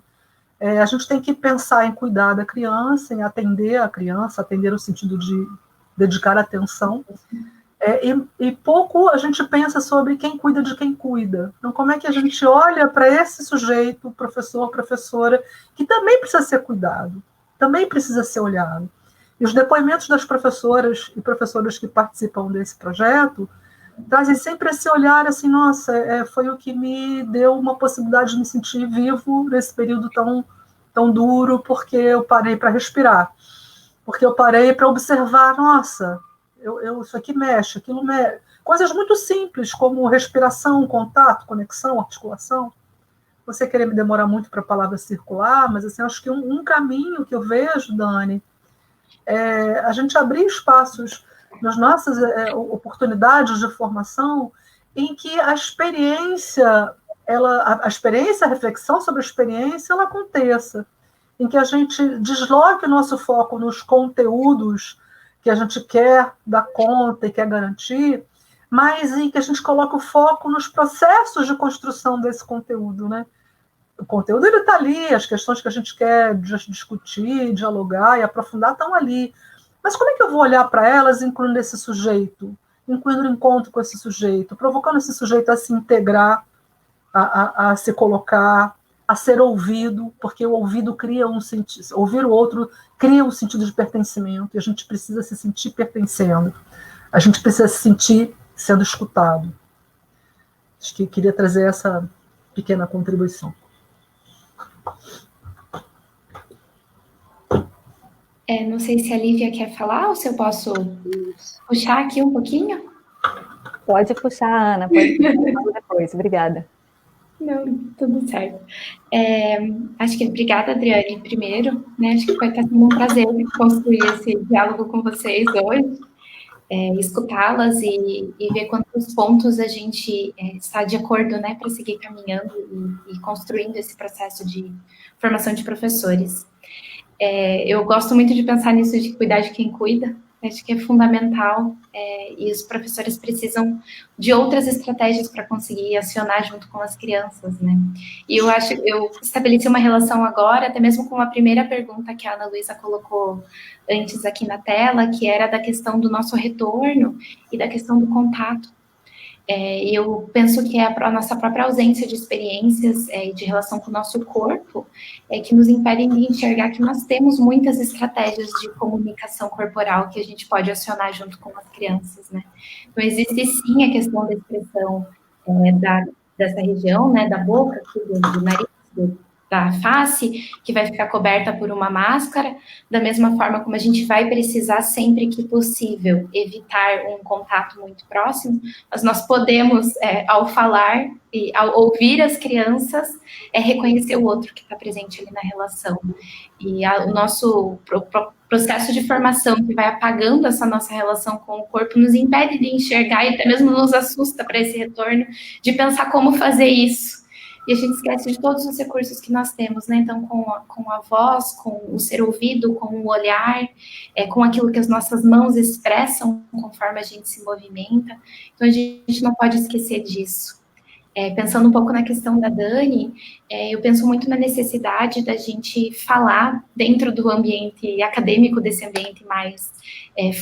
S4: A gente tem que pensar em cuidar da criança, em atender a criança, atender no sentido de dedicar atenção, e pouco a gente pensa sobre quem cuida de quem cuida. Então, como é que a gente olha para esse sujeito, professor, professora, que também precisa ser cuidado, também precisa ser olhado. E os depoimentos das professoras e professores que participam desse projeto trazem sempre esse olhar assim, nossa, foi o que me deu uma possibilidade de me sentir vivo nesse período tão duro, porque eu parei para respirar, porque eu parei para observar, nossa, isso aqui mexe, aquilo mexe. Coisas muito simples, como respiração, contato, conexão, articulação. Você querer me demorar muito para a palavra circular, mas assim, acho que um caminho que eu vejo, Dani, é a gente abrir espaços nas nossas oportunidades de formação em que a experiência, a reflexão sobre a experiência, ela aconteça, em que a gente desloque o nosso foco nos conteúdos que a gente quer dar conta e quer garantir, mas em que a gente coloque o foco nos processos de construção desse conteúdo, né? O conteúdo está ali, as questões que a gente quer discutir, dialogar e aprofundar estão ali. Mas como é que eu vou olhar para elas incluindo esse sujeito, incluindo o encontro com esse sujeito, provocando esse sujeito a se integrar, a se colocar, a ser ouvido, porque o ouvido cria um sentido, ouvir o outro cria um sentido de pertencimento, e a gente precisa se sentir pertencendo, a gente precisa se sentir sendo escutado. Acho que queria trazer essa pequena contribuição.
S6: Não sei se a Lívia quer falar ou se eu posso puxar aqui um pouquinho.
S5: Pode puxar, Ana, pode puxar depois. Obrigada.
S6: Não, tudo certo. Acho que obrigada, Adriane, primeiro, né? Acho que vai estar sendo um prazer construir esse diálogo com vocês hoje. escutá-las e ver quantos pontos a gente está de acordo, né, para seguir caminhando e construindo esse processo de formação de professores. Eu gosto muito de pensar nisso de cuidar de quem cuida, acho que é fundamental, e os professores precisam de outras estratégias para conseguir acionar junto com as crianças, né? E eu estabeleci uma relação agora, até mesmo com a primeira pergunta que a Ana Luísa colocou antes aqui na tela, que era da questão do nosso retorno e da questão do contato. Eu penso que é a nossa própria ausência de experiências e de relação com o nosso corpo que nos impedem de enxergar que nós temos muitas estratégias de comunicação corporal que a gente pode acionar junto com as crianças, né? Então, existe sim a questão da expressão dessa região, né, da boca, do nariz, da face, que vai ficar coberta por uma máscara, da mesma forma como a gente vai precisar sempre que possível evitar um contato muito próximo, mas nós podemos, ao falar e ao ouvir as crianças, reconhecer o outro que está presente ali na relação. E o nosso processo de formação que vai apagando essa nossa relação com o corpo nos impede de enxergar e até mesmo nos assusta para esse retorno de pensar como fazer isso. E a gente esquece de todos os recursos que nós temos, né? Então, com a voz, com o ser ouvido, com o olhar, com aquilo que as nossas mãos expressam conforme a gente se movimenta. Então, a gente não pode esquecer disso. Pensando um pouco na questão da Dani, eu penso muito na necessidade da gente falar dentro do ambiente acadêmico, desse ambiente mais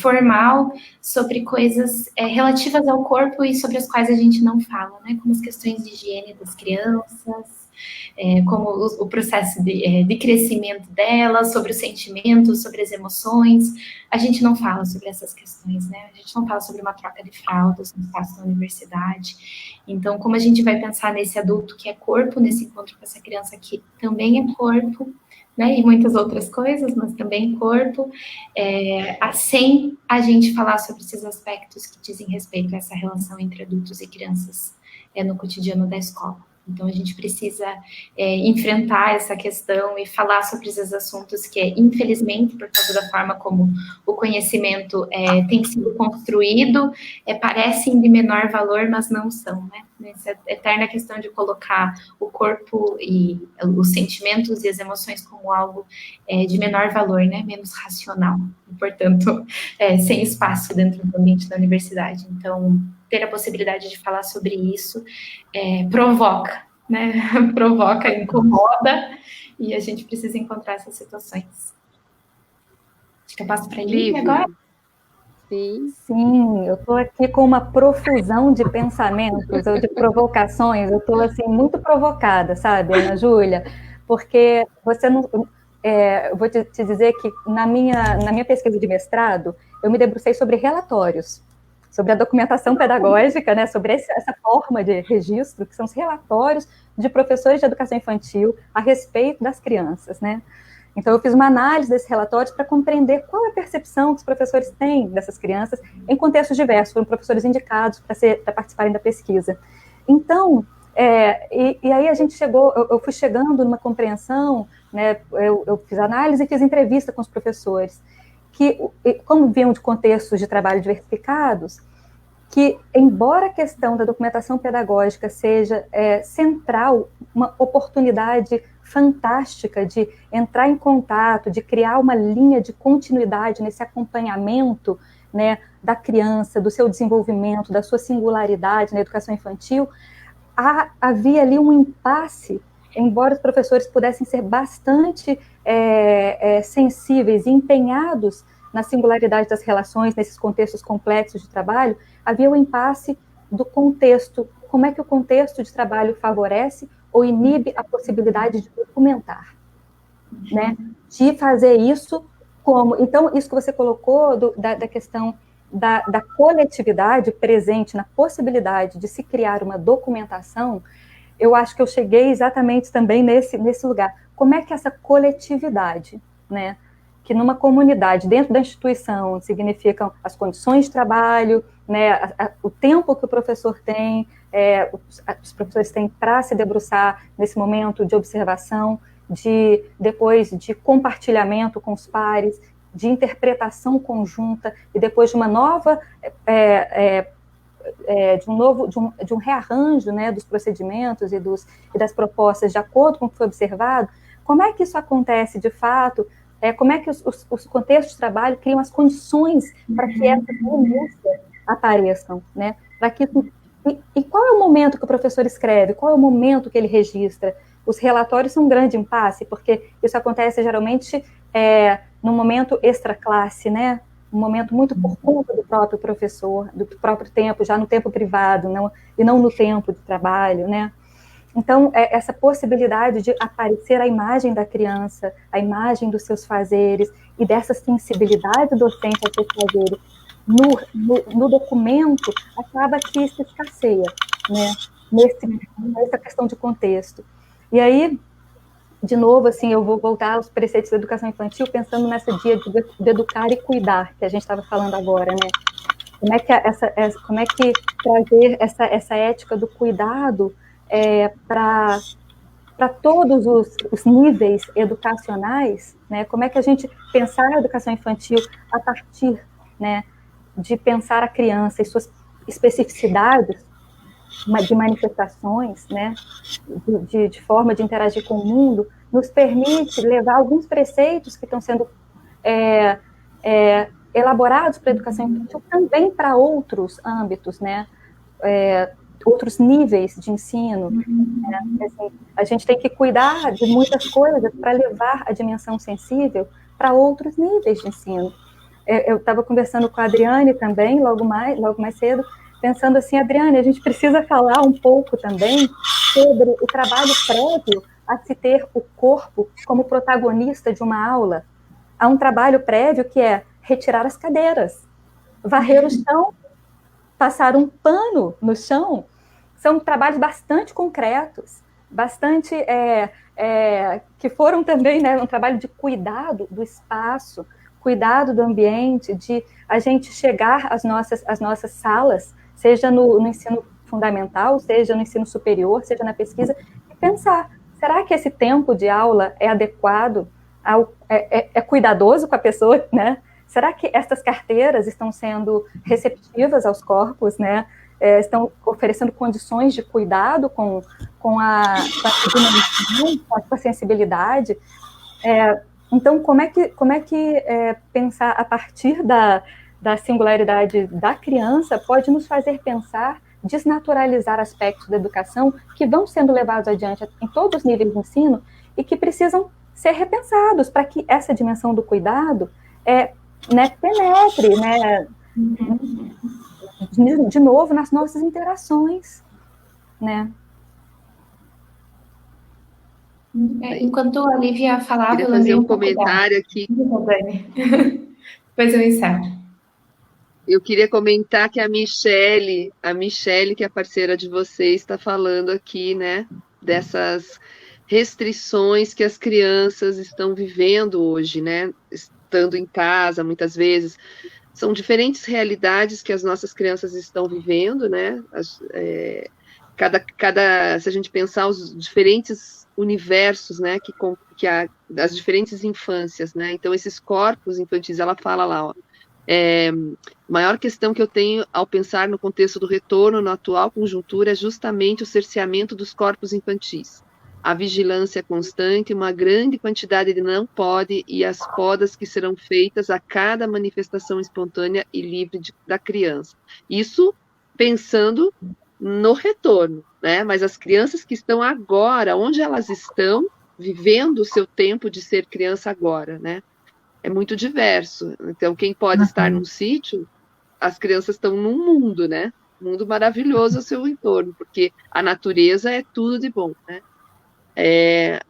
S6: formal, sobre coisas relativas ao corpo e sobre as quais a gente não fala, né? Como as questões de higiene das crianças, como o processo de crescimento delas, sobre os sentimentos, sobre as emoções. A gente não fala sobre essas questões, né? A gente não fala sobre uma troca de fraldas no espaço da universidade. Então, como a gente vai pensar nesse adulto que é corpo, nesse encontro com essa criança que também é corpo, né? E muitas outras coisas, mas também corpo, sem a gente falar sobre esses aspectos que dizem respeito a essa relação entre adultos e crianças no cotidiano da escola. Então, a gente precisa enfrentar essa questão e falar sobre esses assuntos que, infelizmente, por causa da forma como o conhecimento tem sido construído, parecem de menor valor, mas não são, né? Essa eterna questão de colocar o corpo e os sentimentos e as emoções como algo de menor valor, né? Menos racional, e, portanto, sem espaço dentro do ambiente da universidade. Então, ter a possibilidade de falar sobre isso provoca, né? Provoca, incomoda, e a gente precisa encontrar essas situações. Acho que eu passo para a Lívia agora.
S5: Sim, eu estou aqui com uma profusão de pensamentos ou de provocações, eu estou assim, muito provocada, sabe, Ana Júlia? Porque você não... vou te dizer que na minha pesquisa de mestrado, eu me debrucei sobre relatórios, sobre a documentação pedagógica, né, sobre essa forma de registro, que são os relatórios de professores de educação infantil a respeito das crianças, né? Então, eu fiz uma análise desses relatórios para compreender qual é a percepção que os professores têm dessas crianças em contextos diversos, foram professores indicados para participarem da pesquisa. Então, e aí a gente eu fui chegando numa compreensão, né, eu fiz análise e fiz entrevista com os professores, que, como vinham de contextos de trabalho diversificados, que, embora a questão da documentação pedagógica seja central, uma oportunidade fantástica de entrar em contato, de criar uma linha de continuidade nesse acompanhamento, né, da criança, do seu desenvolvimento, da sua singularidade na educação infantil, havia ali um impasse, embora os professores pudessem ser bastante sensíveis e empenhados na singularidade das relações, nesses contextos complexos de trabalho, havia um impasse do contexto, como é que o contexto de trabalho favorece ou inibe a possibilidade de documentar, né? De fazer isso como... Então, isso que você colocou da questão da coletividade presente na possibilidade de se criar uma documentação, eu acho que eu cheguei exatamente também nesse lugar. Como é que essa coletividade, né, que numa comunidade, dentro da instituição, significam as condições de trabalho, né, o tempo que o professor tem, os professores têm para se debruçar nesse momento de observação, depois de compartilhamento com os pares, de interpretação conjunta, e depois de uma nova, de um rearranjo, né, dos procedimentos e das propostas de acordo com o que foi observado. Como é que isso acontece de fato? Como é que os contextos de trabalho criam as condições para que essas renúncias apareçam, né? Para que, e qual é o momento que o professor escreve? Qual é o momento que ele registra? Os relatórios são um grande impasse, porque isso acontece geralmente num momento extra-classe, né? Um momento muito por conta do próprio professor, do próprio tempo, já no tempo privado, e não no tempo de trabalho, né? Então, essa possibilidade de aparecer a imagem da criança, a imagem dos seus fazeres, e dessa sensibilidade docente a seus fazeres, no documento, acaba que se escasseia, né? Nessa questão de contexto. E aí, de novo, assim, eu vou voltar aos preceitos da educação infantil, pensando nessa dia de educar e cuidar, que a gente estava falando agora, né? Como é que trazer essa ética do cuidado para todos os níveis educacionais, né? Como é que a gente pensar a educação infantil a partir, né, de pensar a criança e suas especificidades de manifestações, né, de forma de interagir com o mundo, nos permite levar alguns preceitos que estão sendo elaborados para a educação infantil também para outros âmbitos, né, outros níveis de ensino. Né? Assim, a gente tem que cuidar de muitas coisas para levar a dimensão sensível para outros níveis de ensino. Eu estava conversando com a Adriane também, logo mais cedo, pensando assim, Adriane, a gente precisa falar um pouco também sobre o trabalho prévio a se ter o corpo como protagonista de uma aula. Há um trabalho prévio que é retirar as cadeiras, varrer o chão, passar um pano no chão. São trabalhos bastante concretos, bastante que foram também, né, um trabalho de cuidado do espaço, cuidado do ambiente, de a gente chegar às nossas salas, seja no ensino fundamental, seja no ensino superior, seja na pesquisa, e pensar, será que esse tempo de aula é adequado, é cuidadoso com a pessoa, né? Será que essas carteiras estão sendo receptivas aos corpos, né? Estão oferecendo condições de cuidado com a dimensão, com a sensibilidade? Então, como é que pensar a partir da singularidade da criança pode nos fazer pensar, desnaturalizar aspectos da educação que vão sendo levados adiante em todos os níveis de ensino e que precisam ser repensados para que essa dimensão do cuidado penetre, né, de novo nas nossas interações, né?
S6: Enquanto a Lívia falava,
S3: eu lembrei um comentário aqui.
S6: Depois eu encerro.
S3: Eu queria comentar que a Michele, que é a parceira de vocês, está falando aqui, né, dessas restrições que as crianças estão vivendo hoje, né, estando em casa, muitas vezes. São diferentes realidades que as nossas crianças estão vivendo, né, se a gente pensar os diferentes universos, né, as diferentes infâncias, né, então esses corpos infantis, ela fala lá, ó, maior questão que eu tenho ao pensar no contexto do retorno na atual conjuntura é justamente o cerceamento dos corpos infantis. A vigilância constante, uma grande quantidade de não pode e as podas que serão feitas a cada manifestação espontânea e livre da criança. Isso pensando no retorno, né? Mas as crianças que estão agora, onde elas estão vivendo o seu tempo de ser criança agora, né? É muito diverso. Então, quem pode estar num sítio, as crianças estão num mundo, né? Um mundo maravilhoso ao seu entorno, porque a natureza é tudo de bom, né?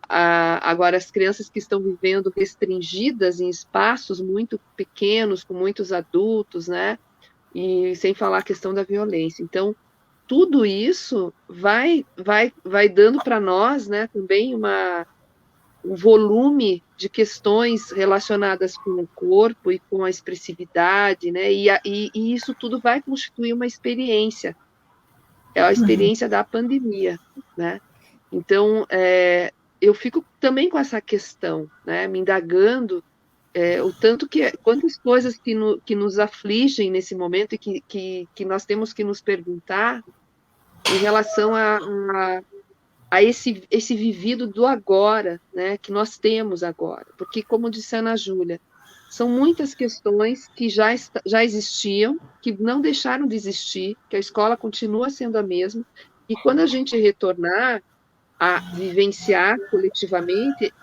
S3: Agora, as crianças que estão vivendo restringidas em espaços muito pequenos, com muitos adultos, né? E sem falar a questão da violência. Então, tudo isso vai dando para nós, né, também um volume de questões relacionadas com o corpo e com a expressividade, né, e isso tudo vai constituir uma experiência, é a experiência da pandemia, né, então eu fico também com essa questão, né, me indagando o tanto quantas coisas que nos afligem nesse momento e que nós temos que nos perguntar em relação a esse vivido do agora, né, que nós temos agora. Porque, como disse a Ana Júlia, são muitas questões que já existiam, que não deixaram de existir, que a escola continua sendo a mesma, e quando a gente retornar a vivenciar coletivamente,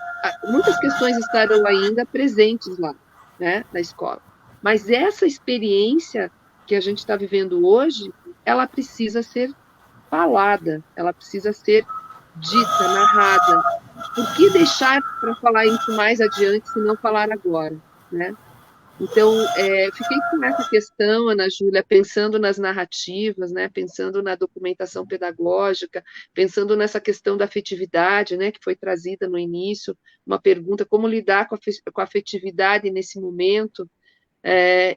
S3: muitas questões estarão ainda presentes lá, né, na escola. Mas essa experiência que a gente está vivendo hoje, ela precisa ser falada, ela precisa ser dita, narrada. Por que deixar para falar isso mais adiante se não falar agora, né? Então, fiquei com essa questão, Ana Júlia, pensando nas narrativas, né, pensando na documentação pedagógica, pensando nessa questão da afetividade, né, que foi trazida no início, uma pergunta, como lidar com a afetividade nesse momento,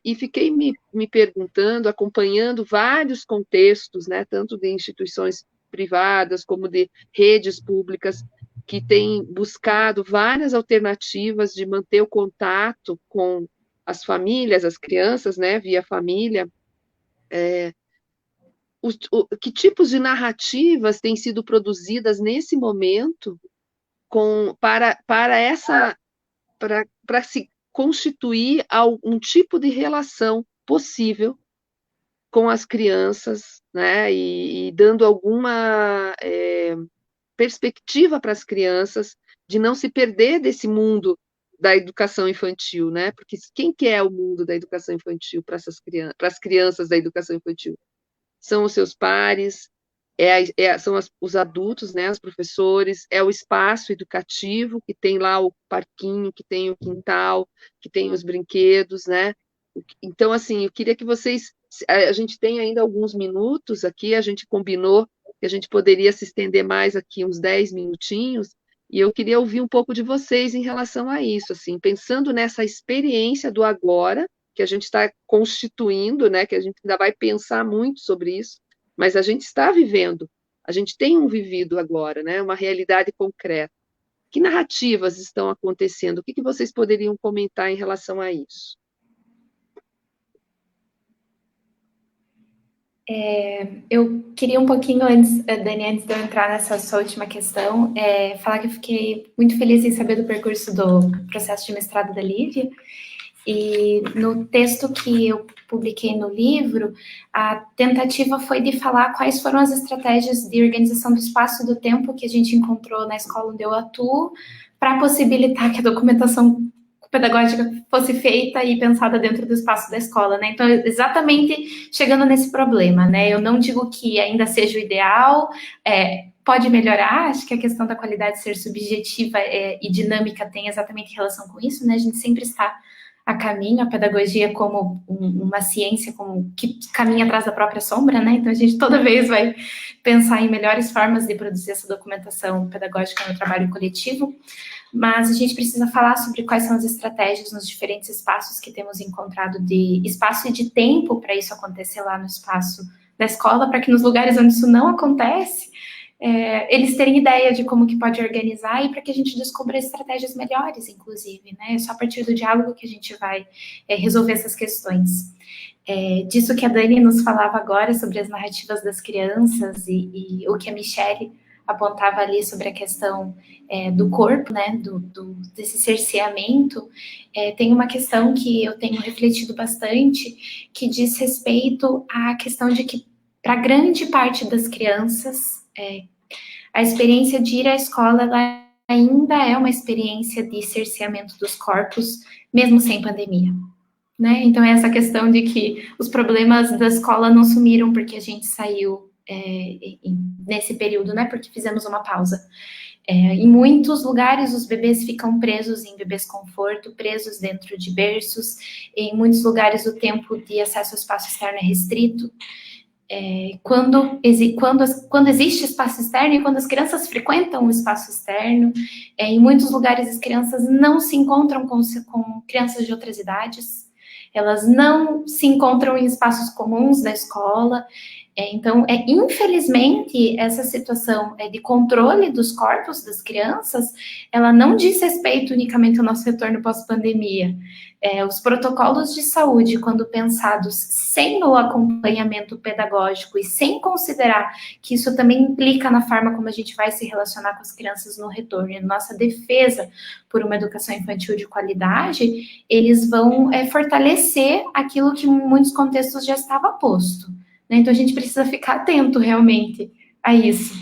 S3: e fiquei me perguntando, acompanhando vários contextos, né, tanto de instituições privadas como de redes públicas, que têm buscado várias alternativas de manter o contato com as famílias, as crianças, né, via família, que tipos de narrativas têm sido produzidas nesse momento para se constituir um tipo de relação possível com as crianças, né, e dando alguma perspectiva para as crianças de não se perder desse mundo da educação infantil, né? Porque quem que é o mundo da educação infantil para as crianças da educação infantil? São os seus pares, são os adultos, né? Os professores, é o espaço educativo que tem lá o parquinho, que tem o quintal, que tem os brinquedos, né? Então, assim, eu queria que vocês, a gente tem ainda alguns minutos aqui, a gente combinou que a gente poderia se estender mais aqui uns 10 minutinhos, e eu queria ouvir um pouco de vocês em relação a isso, assim, pensando nessa experiência do agora, que a gente está constituindo, né, que a gente ainda vai pensar muito sobre isso, mas a gente está vivendo, a gente tem vivido agora, né, uma realidade concreta. Que narrativas estão acontecendo? O que vocês poderiam comentar em relação a isso?
S6: Eu queria um pouquinho antes, Dani, antes de eu entrar nessa sua última questão, falar que eu fiquei muito feliz em saber do percurso do processo de mestrado da Lívia, e no texto que eu publiquei no livro, a tentativa foi de falar quais foram as estratégias de organização do espaço e do tempo que a gente encontrou na escola onde eu atuo, para possibilitar que a documentação pedagógica fosse feita e pensada dentro do espaço da escola, né? Então, exatamente chegando nesse problema, né? Eu não digo que ainda seja o ideal, pode melhorar, acho que a questão da qualidade ser subjetiva e dinâmica tem exatamente relação com isso, né? A gente sempre está a caminho, a pedagogia como uma ciência que caminha atrás da própria sombra, né? Então, a gente toda vez vai pensar em melhores formas de produzir essa documentação pedagógica no trabalho coletivo, mas a gente precisa falar sobre quais são as estratégias nos diferentes espaços que temos encontrado de espaço e de tempo para isso acontecer lá no espaço da escola, para que nos lugares onde isso não acontece, eles terem ideia de como que pode organizar e para que a gente descubra estratégias melhores, inclusive, né? É só a partir do diálogo que a gente vai resolver essas questões. Disso que a Dani nos falava agora sobre as narrativas das crianças e o que a Michele apontava ali sobre a questão do corpo, né, desse cerceamento, tem uma questão que eu tenho refletido bastante, que diz respeito à questão de que, para grande parte das crianças, a experiência de ir à escola ela ainda é uma experiência de cerceamento dos corpos, mesmo sem pandemia. Né? Então, é essa questão de que os problemas da escola não sumiram porque a gente saiu nesse período, né? Porque fizemos uma pausa. Em muitos lugares, os bebês ficam presos em bebês conforto, presos dentro de berços. Em muitos lugares, o tempo de acesso ao espaço externo é restrito. Quando existe espaço externo e quando as crianças frequentam o espaço externo, em muitos lugares as crianças não se encontram com crianças de outras idades, elas não se encontram em espaços comuns da escola, Então, infelizmente, essa situação de controle dos corpos das crianças, ela não diz respeito unicamente ao nosso retorno pós-pandemia. Os protocolos de saúde, quando pensados sem o acompanhamento pedagógico e sem considerar que isso também implica na forma como a gente vai se relacionar com as crianças no retorno e nossa defesa por uma educação infantil de qualidade, eles vão fortalecer aquilo que em muitos contextos já estava posto. Então, a gente precisa ficar atento, realmente, a isso.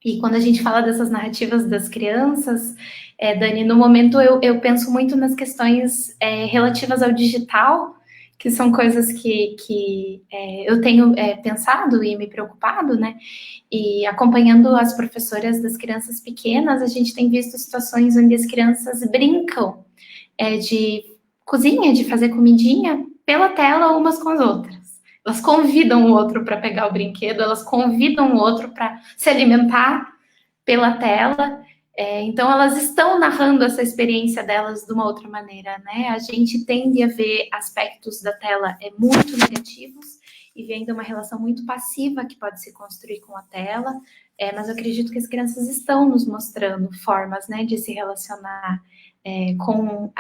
S6: E quando a gente fala dessas narrativas das crianças, Dani, no momento eu penso muito nas questões relativas ao digital, que são coisas que eu tenho pensado e me preocupado, né? E acompanhando as professoras das crianças pequenas, a gente tem visto situações onde as crianças brincam de cozinha, de fazer comidinha, pela tela umas com as outras. Elas convidam o outro para pegar o brinquedo, elas convidam o outro para se alimentar pela tela. Então, elas estão narrando essa experiência delas de uma outra maneira, né? A gente tende a ver aspectos da tela muito negativos e vê ainda uma relação muito passiva que pode se construir com a tela, mas eu acredito que as crianças estão nos mostrando formas, né, de se relacionar com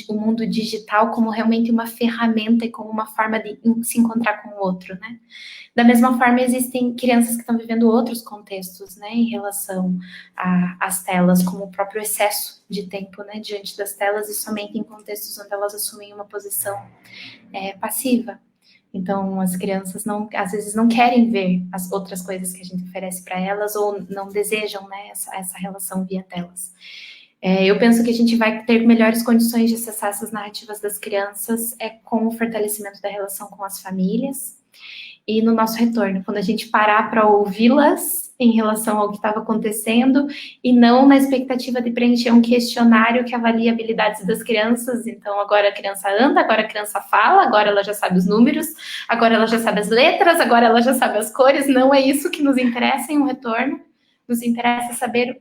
S6: o mundo digital como realmente uma ferramenta e como uma forma de se encontrar com o outro, né? Da mesma forma, existem crianças que estão vivendo outros contextos, né, em relação às telas, como o próprio excesso de tempo, né, diante das telas e somente em contextos onde elas assumem uma posição passiva. Então, as crianças às vezes não querem ver as outras coisas que a gente oferece para elas ou não desejam, né, essa relação via telas. Eu penso que a gente vai ter melhores condições de acessar essas narrativas das crianças com o fortalecimento da relação com as famílias e no nosso retorno, quando a gente parar para ouvi-las em relação ao que estava acontecendo e não na expectativa de preencher um questionário que avalia habilidades das crianças. Então, agora a criança anda, agora a criança fala, agora ela já sabe os números, agora ela já sabe as letras, agora ela já sabe as cores. Não é isso que nos interessa em um retorno. Nos interessa saber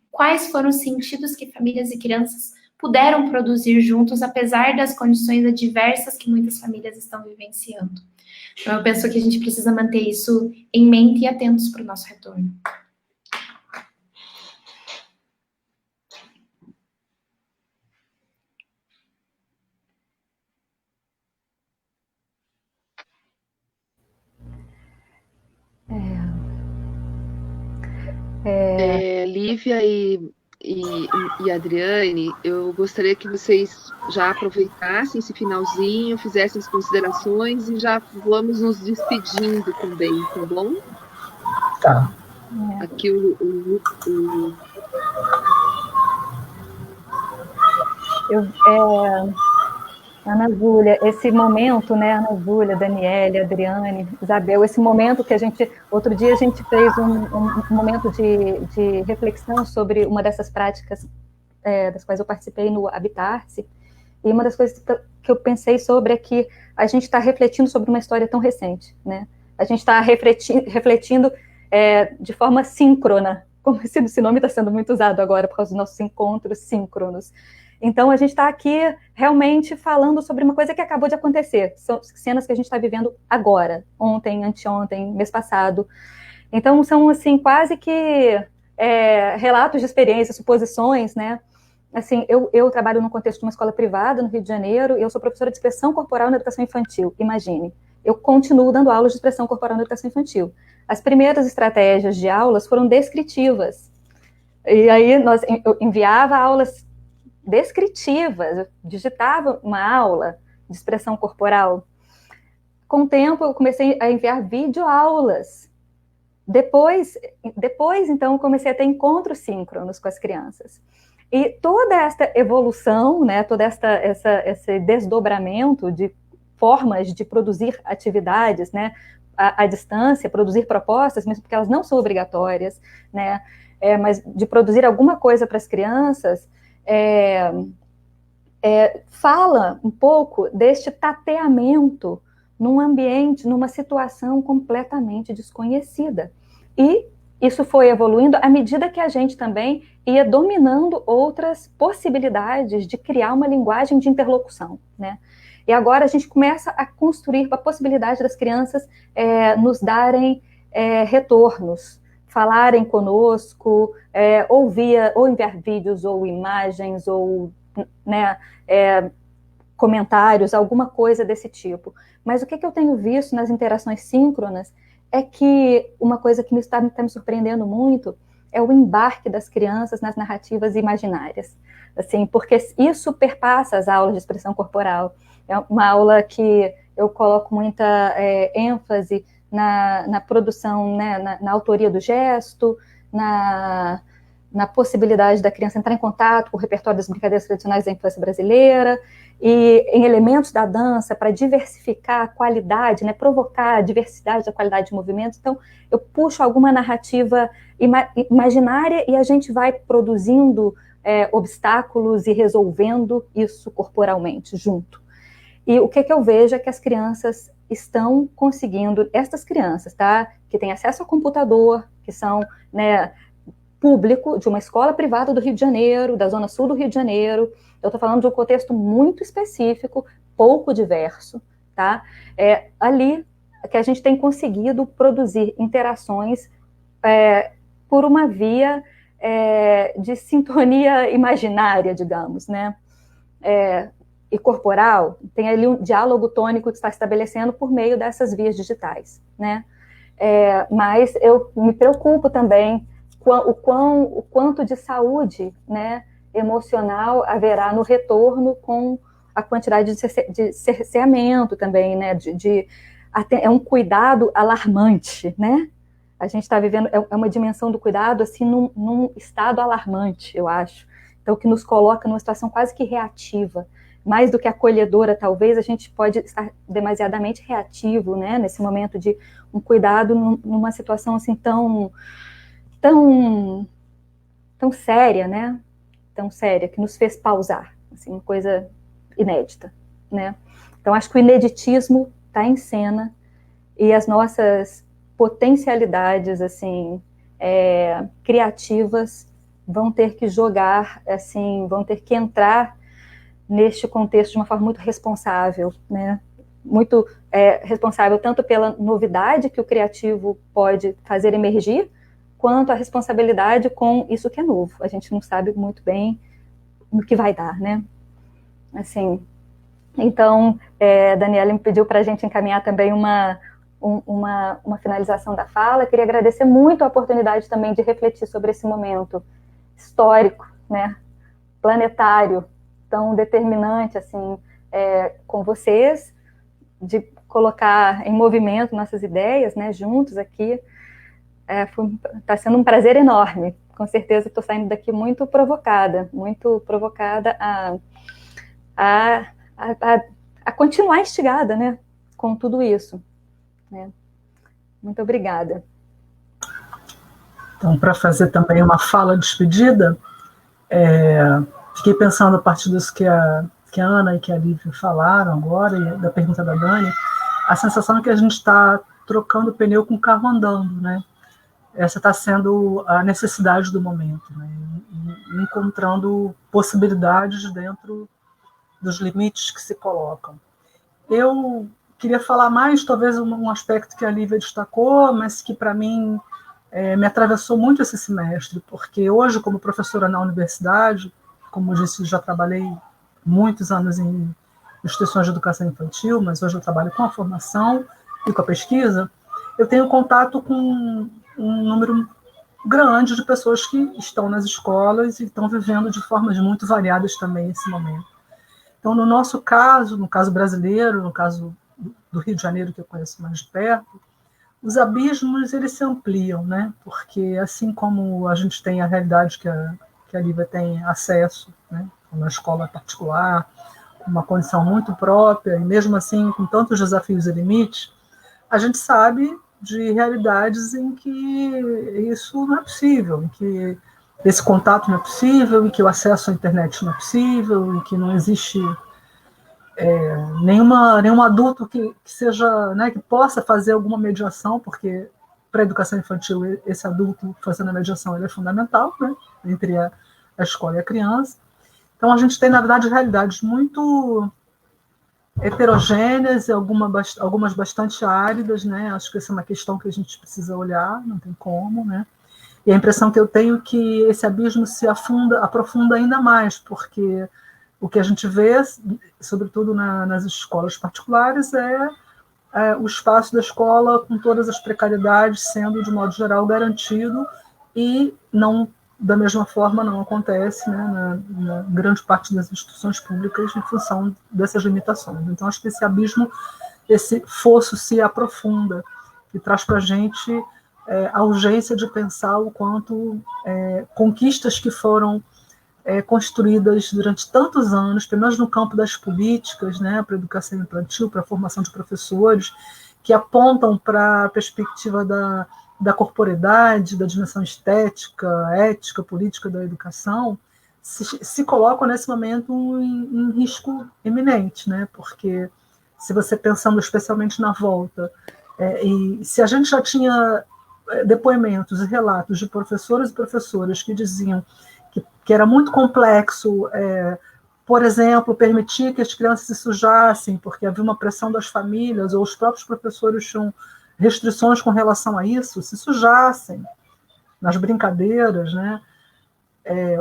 S6: quais foram os sentidos que famílias e crianças puderam produzir juntos, apesar das condições adversas que muitas famílias estão vivenciando. Então, eu penso que a gente precisa manter isso em mente e atentos para o nosso retorno.
S3: Lívia e Adriane, eu gostaria que vocês já aproveitassem esse finalzinho, fizessem as considerações e já vamos nos despedindo também, tá bom?
S4: Tá.
S3: Aqui
S5: Ana Júlia, esse momento, né, Ana Júlia, Daniele, Adriane, Isabel, esse momento que outro dia a gente fez um momento de reflexão sobre uma dessas práticas das quais eu participei no Habitar-se, e uma das coisas que eu pensei sobre é que a gente está refletindo sobre uma história tão recente, né? A gente está refletindo de forma síncrona, como esse nome está sendo muito usado agora por causa dos nossos encontros síncronos. Então, a gente está aqui realmente falando sobre uma coisa que acabou de acontecer. São cenas que a gente está vivendo agora, ontem, anteontem, mês passado. Então, são, assim, quase que relatos de experiências, suposições, né? Assim, eu trabalho no contexto de uma escola privada no Rio de Janeiro e eu sou professora de expressão corporal na educação infantil, imagine. Eu continuo dando aulas de expressão corporal na educação infantil. As primeiras estratégias de aulas foram descritivas. E aí, eu enviava aulas descritivas, eu digitava uma aula de expressão corporal. Com o tempo, eu comecei a enviar videoaulas. Depois, então, eu comecei a ter encontros síncronos com as crianças. E toda esta evolução, né, todo esse desdobramento de formas de produzir atividades, né, à distância, produzir propostas, mesmo porque elas não são obrigatórias, né, mas de produzir alguma coisa para as crianças, fala um pouco deste tateamento num ambiente, numa situação completamente desconhecida. E isso foi evoluindo à medida que a gente também ia dominando outras possibilidades de criar uma linguagem de interlocução, né? E agora a gente começa a construir a possibilidade das crianças nos darem retornos, falarem conosco, ou enviar vídeos, ou imagens, ou né, comentários, alguma coisa desse tipo. Mas o que eu tenho visto nas interações síncronas é que uma coisa que está me surpreendendo muito é o embarque das crianças nas narrativas imaginárias, assim, porque isso perpassa as aulas de expressão corporal. É uma aula que eu coloco muita ênfase na produção, né, na autoria do gesto, na possibilidade da criança entrar em contato com o repertório das brincadeiras tradicionais da infância brasileira, e em elementos da dança para diversificar a qualidade, né, provocar a diversidade da qualidade de movimentos. Então, eu puxo alguma narrativa imaginária e a gente vai produzindo obstáculos e resolvendo isso corporalmente, junto. E o que eu vejo é que as crianças estão conseguindo, estas crianças, tá, que têm acesso ao computador, que são, né, público de uma escola privada do Rio de Janeiro, da Zona Sul do Rio de Janeiro. Eu estou falando de um contexto muito específico, pouco diverso, tá? Ali que a gente tem conseguido produzir interações por uma via de sintonia imaginária, digamos, né? E corporal, tem ali um diálogo tônico que está estabelecendo por meio dessas vias digitais, né? Mas eu me preocupo também o quanto de saúde, né, emocional haverá no retorno com a quantidade de cerceamento também, né, é um cuidado alarmante, né? A gente está vivendo, é uma dimensão do cuidado, assim, num estado alarmante, eu acho. Então, que nos coloca numa situação quase que reativa. Mais do que acolhedora, talvez, a gente pode estar demasiadamente reativo, né, nesse momento de um cuidado numa situação, assim, tão séria, né? Tão séria, que nos fez pausar, assim, uma coisa inédita, né? Então, acho que o ineditismo está em cena e as nossas potencialidades, assim, criativas vão ter que jogar, assim, vão ter que entrar neste contexto de uma forma muito responsável, né? Muito responsável tanto pela novidade que o criativo pode fazer emergir, quanto a responsabilidade com isso que é novo. A gente não sabe muito bem no que vai dar, né? Assim, então, Daniela me pediu para a gente encaminhar também uma finalização da fala. Eu queria agradecer muito a oportunidade também de refletir sobre esse momento histórico, né? Planetário, tão determinante, assim, com vocês, de colocar em movimento nossas ideias, né, juntos aqui. Está sendo um prazer enorme. Com certeza estou saindo daqui muito provocada a continuar instigada, né, com tudo isso, né? Muito obrigada.
S4: Então, para fazer também uma fala despedida, fiquei pensando a partir disso que a Ana e que a Lívia falaram agora, e da pergunta da Dani, a sensação é que a gente está trocando pneu com o carro andando, né? Essa está sendo a necessidade do momento, né? Encontrando possibilidades dentro dos limites que se colocam. Eu queria falar mais, talvez, um aspecto que a Lívia destacou, mas que, para mim, me atravessou muito esse semestre, porque hoje, como professora na universidade, como eu disse, já trabalhei muitos anos em instituições de educação infantil, mas hoje eu trabalho com a formação e com a pesquisa, eu tenho contato com um número grande de pessoas que estão nas escolas e estão vivendo de formas muito variadas também nesse momento. Então, no nosso caso, no caso brasileiro, no caso do Rio de Janeiro, que eu conheço mais de perto, os abismos, eles se ampliam, né? Porque assim como a gente tem a realidade que a Lívia tem acesso, né? Uma escola particular, uma condição muito própria, e mesmo assim, com tantos desafios e limites, a gente sabe de realidades em que isso não é possível, em que esse contato não é possível, em que o acesso à internet não é possível, em que não existe nenhum adulto que seja, né, que possa fazer alguma mediação, porque para a educação infantil esse adulto fazendo a mediação ele é fundamental, né, entre a escola e a criança. Então a gente tem, na verdade, realidades muito heterogêneas e algumas bastante áridas, né? Acho que essa é uma questão que a gente precisa olhar, não tem como, né? E a impressão que eu tenho é que esse abismo se aprofunda ainda mais, porque o que a gente vê, sobretudo nas escolas particulares, é o espaço da escola com todas as precariedades sendo, de modo geral, garantido, e não, da mesma forma, não acontece, né, na grande parte das instituições públicas em função dessas limitações. Então, acho que esse abismo, esse fosso se aprofunda e traz para a gente a urgência de pensar o quanto conquistas que foram construídas durante tantos anos, pelo menos no campo das políticas, né, para a educação infantil, para a formação de professores, que apontam para a perspectiva da corporeidade, da dimensão estética, ética, política da educação, se colocam nesse momento em risco iminente, né, porque se você pensando especialmente na volta, e se a gente já tinha depoimentos e relatos de professores e professoras que diziam que era muito complexo, por exemplo, permitir que as crianças se sujassem, porque havia uma pressão das famílias, ou os próprios professores tinham restrições com relação a isso, se sujassem nas brincadeiras, né?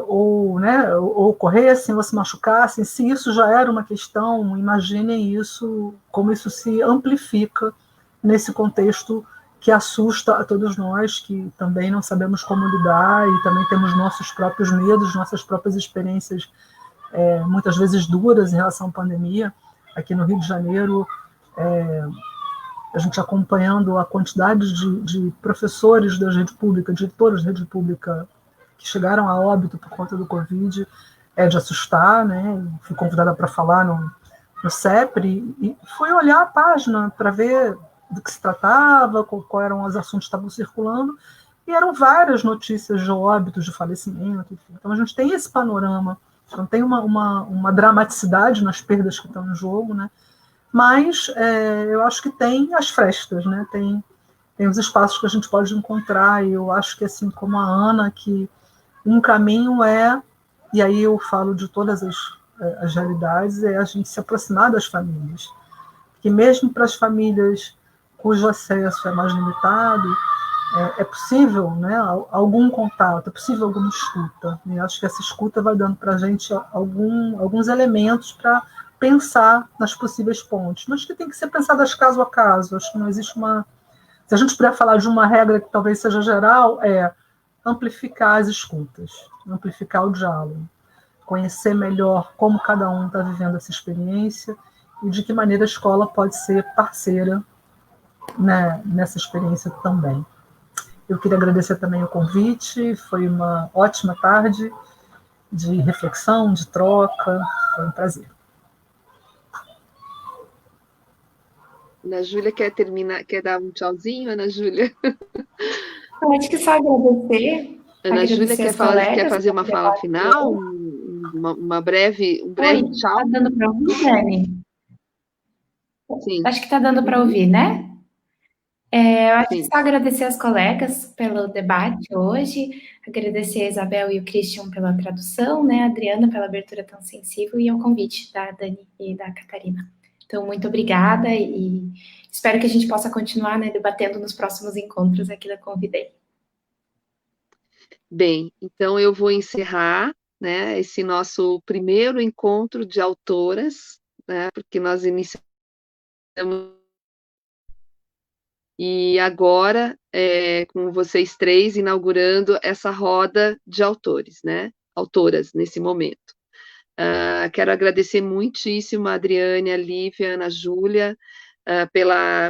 S4: Ou corressem, ou se machucassem. Se isso já era uma questão, imaginem isso, como isso se amplifica nesse contexto que assusta a todos nós, que também não sabemos como lidar e também temos nossos próprios medos, nossas próprias experiências, muitas vezes duras em relação à pandemia. Aqui no Rio de Janeiro, a gente acompanhando a quantidade de professores da rede pública, diretores da rede pública, que chegaram a óbito por conta do Covid, é de assustar, né? Fui convidada para falar no CEPRE e fui olhar a página para ver do que se tratava, quais eram os assuntos que estavam circulando, e eram várias notícias de óbitos, de falecimento, enfim. Então a gente tem esse panorama, então tem uma dramaticidade nas perdas que estão em jogo, né? Mas eu acho que tem as frestas, né? Tem os espaços que a gente pode encontrar, e eu acho que, assim como a Ana, que um caminho e aí eu falo de todas as realidades, é a gente se aproximar das famílias, que mesmo para as famílias cujo acesso é mais limitado, é possível, né, algum contato, é possível alguma escuta. E acho que essa escuta vai dando para a gente alguns elementos para pensar nas possíveis pontes, mas que tem que ser pensadas caso a caso. Acho que não existe uma... Se a gente puder falar de uma regra que talvez seja geral, amplificar as escutas, amplificar o diálogo, conhecer melhor como cada um está vivendo essa experiência e de que maneira a escola pode ser parceira, né, nessa experiência também. Eu queria agradecer também o convite, foi uma ótima tarde de reflexão, de troca, foi um prazer.
S3: Ana Júlia quer terminar, quer dar um tchauzinho, Ana Júlia?
S6: Eu acho que só agradecer.
S3: Ana Júlia quer fazer uma fala final, um breve tchau?
S6: Tá dando para ouvir, Dani?
S3: Sim.
S6: Acho que está dando para ouvir, né? Eu acho que só agradecer aos colegas pelo debate hoje, agradecer a Isabel e o Christian pela tradução, né, a Adriana pela abertura tão sensível e ao convite da Dani e da Catarina. Então, muito obrigada e espero que a gente possa continuar, né, debatendo nos próximos encontros aqui da Convidei.
S3: Bem, então eu vou encerrar, né, esse nosso primeiro encontro de autoras, né, porque nós iniciamos. E agora, com vocês três, inaugurando essa roda de autores, né? Autoras, nesse momento. Quero agradecer muitíssimo a Adriane, a Lívia, a Ana Júlia,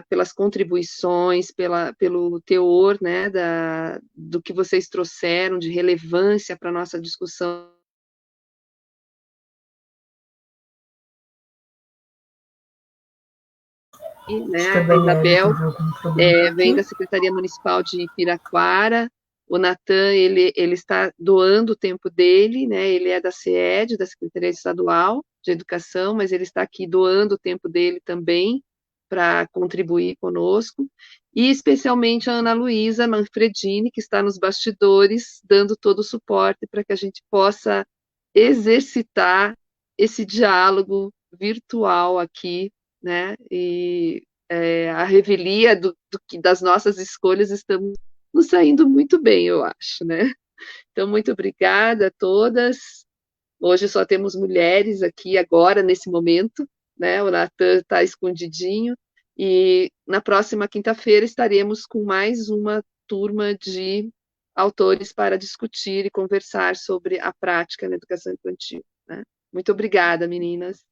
S3: pelas contribuições, pelo teor, né, do que vocês trouxeram de relevância para a nossa discussão. Né, a Isabel vem da Secretaria Municipal de Piraquara, o Natan, ele está doando o tempo dele, né, ele é da CED, da Secretaria Estadual de Educação, mas ele está aqui doando o tempo dele também para contribuir conosco, e especialmente a Ana Luísa Manfredini, que está nos bastidores, dando todo o suporte para que a gente possa exercitar esse diálogo virtual aqui, né? E a revelia das nossas escolhas estamos nos saindo muito bem, eu acho, né? Então, muito obrigada a todas. Hoje só temos mulheres aqui agora, nesse momento, né? O Natan está escondidinho. E na próxima quinta-feira estaremos com mais uma turma de autores para discutir e conversar sobre a prática na educação infantil, né? Muito obrigada, meninas.